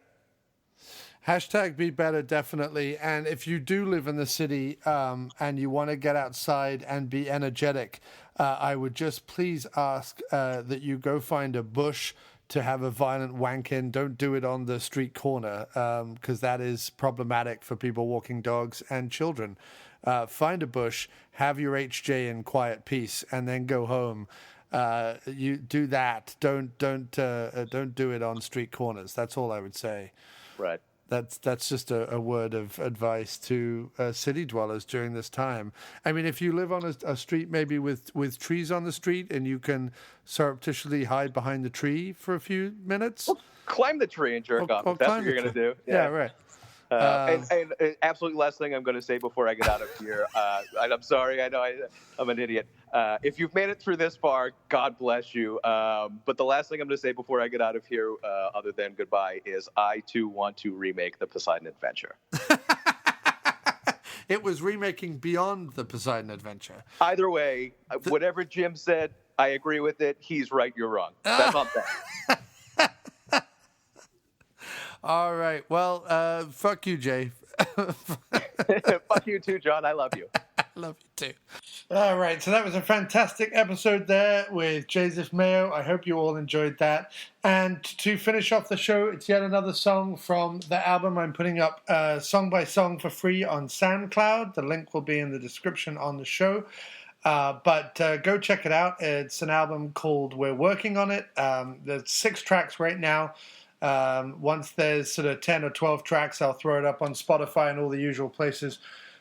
Hashtag be better, definitely. And if you do live in the city and you want to get outside and be energetic, I would just please ask that you go find a bush to have a violent wank in. Don't do it on the street corner because that is problematic for people walking dogs and children. Find a bush, have your HJ in quiet peace, and then go home. You do that. Don't do it on street corners. That's all I would say. Right. That's just a word of advice to city dwellers during this time. I mean, if you live on a street maybe with trees on the street and you can surreptitiously hide behind the tree for a few minutes. Well, climb the tree and jerk off if that's what you're going to do. Yeah, right. And absolute last thing I'm going to say before I get out of here, and I'm sorry, I know I'm an idiot. If you've made it through this far, God bless you. But the last thing I'm going to say before I get out of here, other than goodbye, is I too want to remake the Poseidon Adventure. It was remaking beyond the Poseidon Adventure. Either way, whatever Jim said, I agree with it. He's right, you're wrong. That's on that. All right. Well, fuck you, Jay. Fuck you too, John. I love you. I love you too. All right. So that was a fantastic episode there with Joseph Mayo. I hope you all enjoyed that. And to finish off the show, it's yet another song from the album I'm putting up song by song for free on SoundCloud. The link will be in the description on the show. But go check it out. It's an album called We're Working on It. There's 6 tracks right now. Once there's sort of 10 or 12 tracks, I'll throw it up on Spotify and all the usual places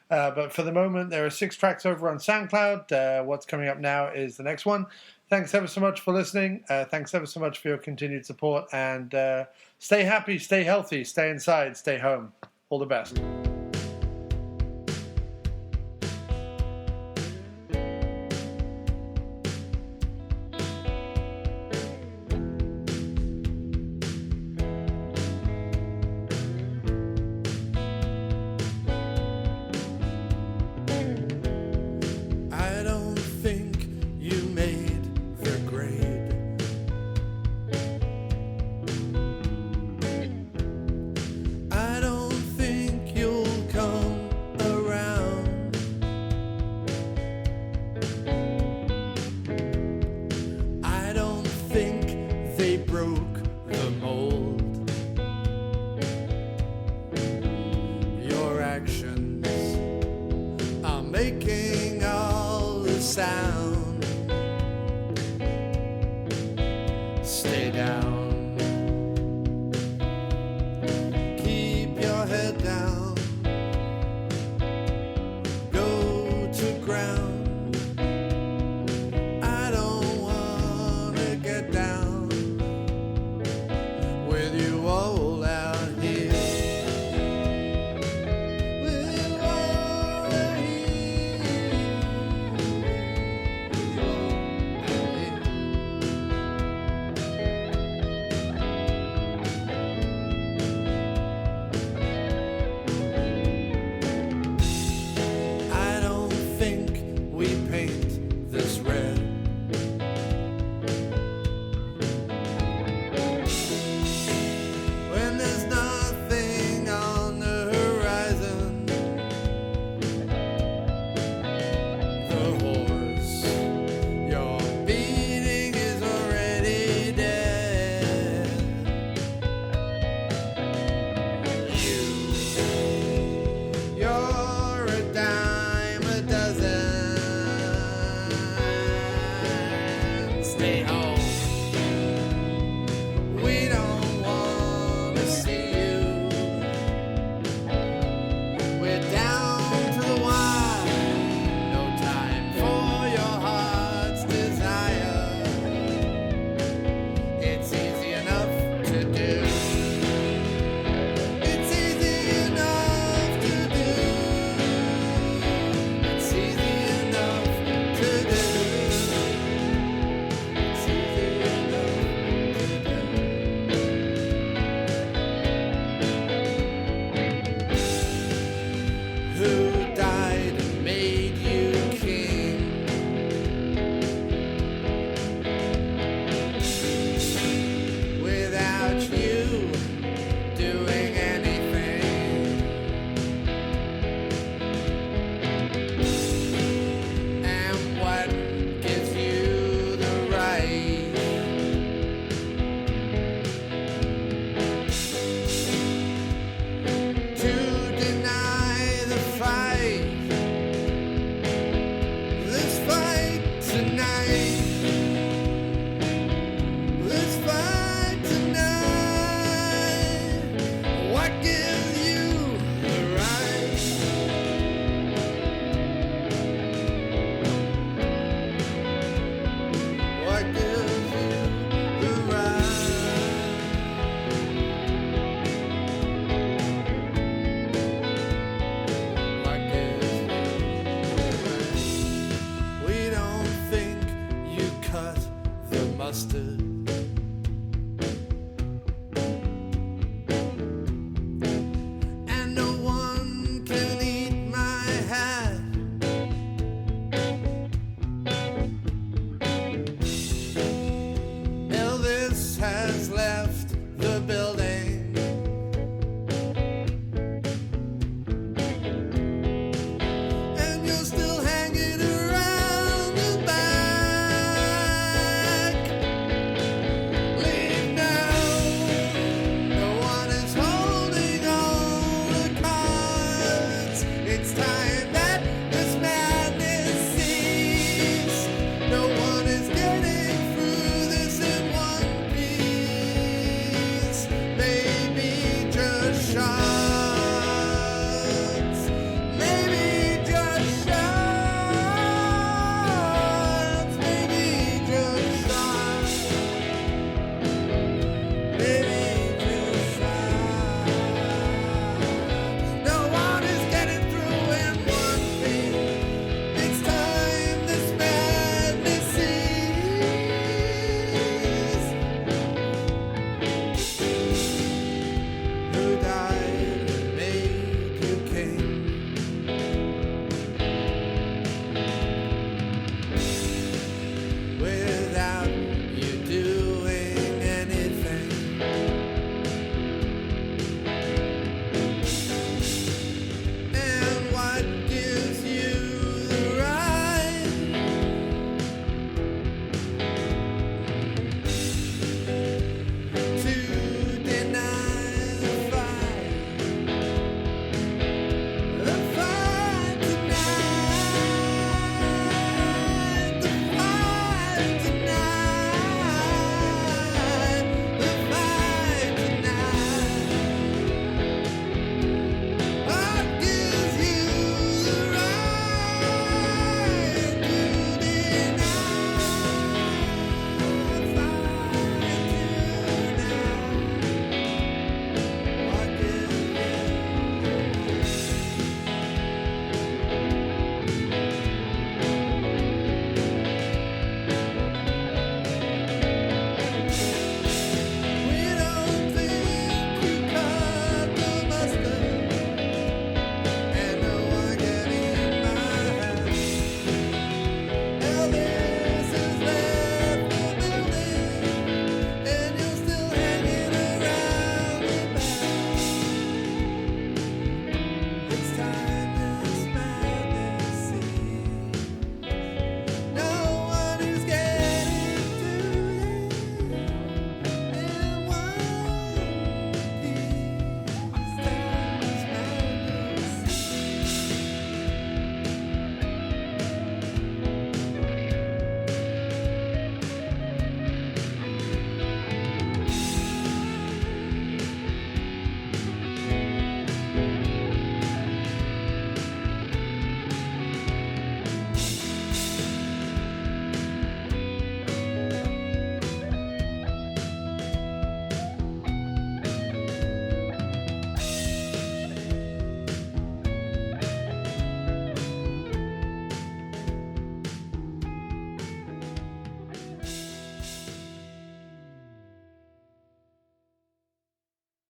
But for the moment, there are 6 tracks over on SoundCloud. What's coming up now is the next one. Thanks ever so much for listening. Thanks ever so much for your continued support. And stay happy, stay healthy, stay inside, stay home. All the best. Stay down.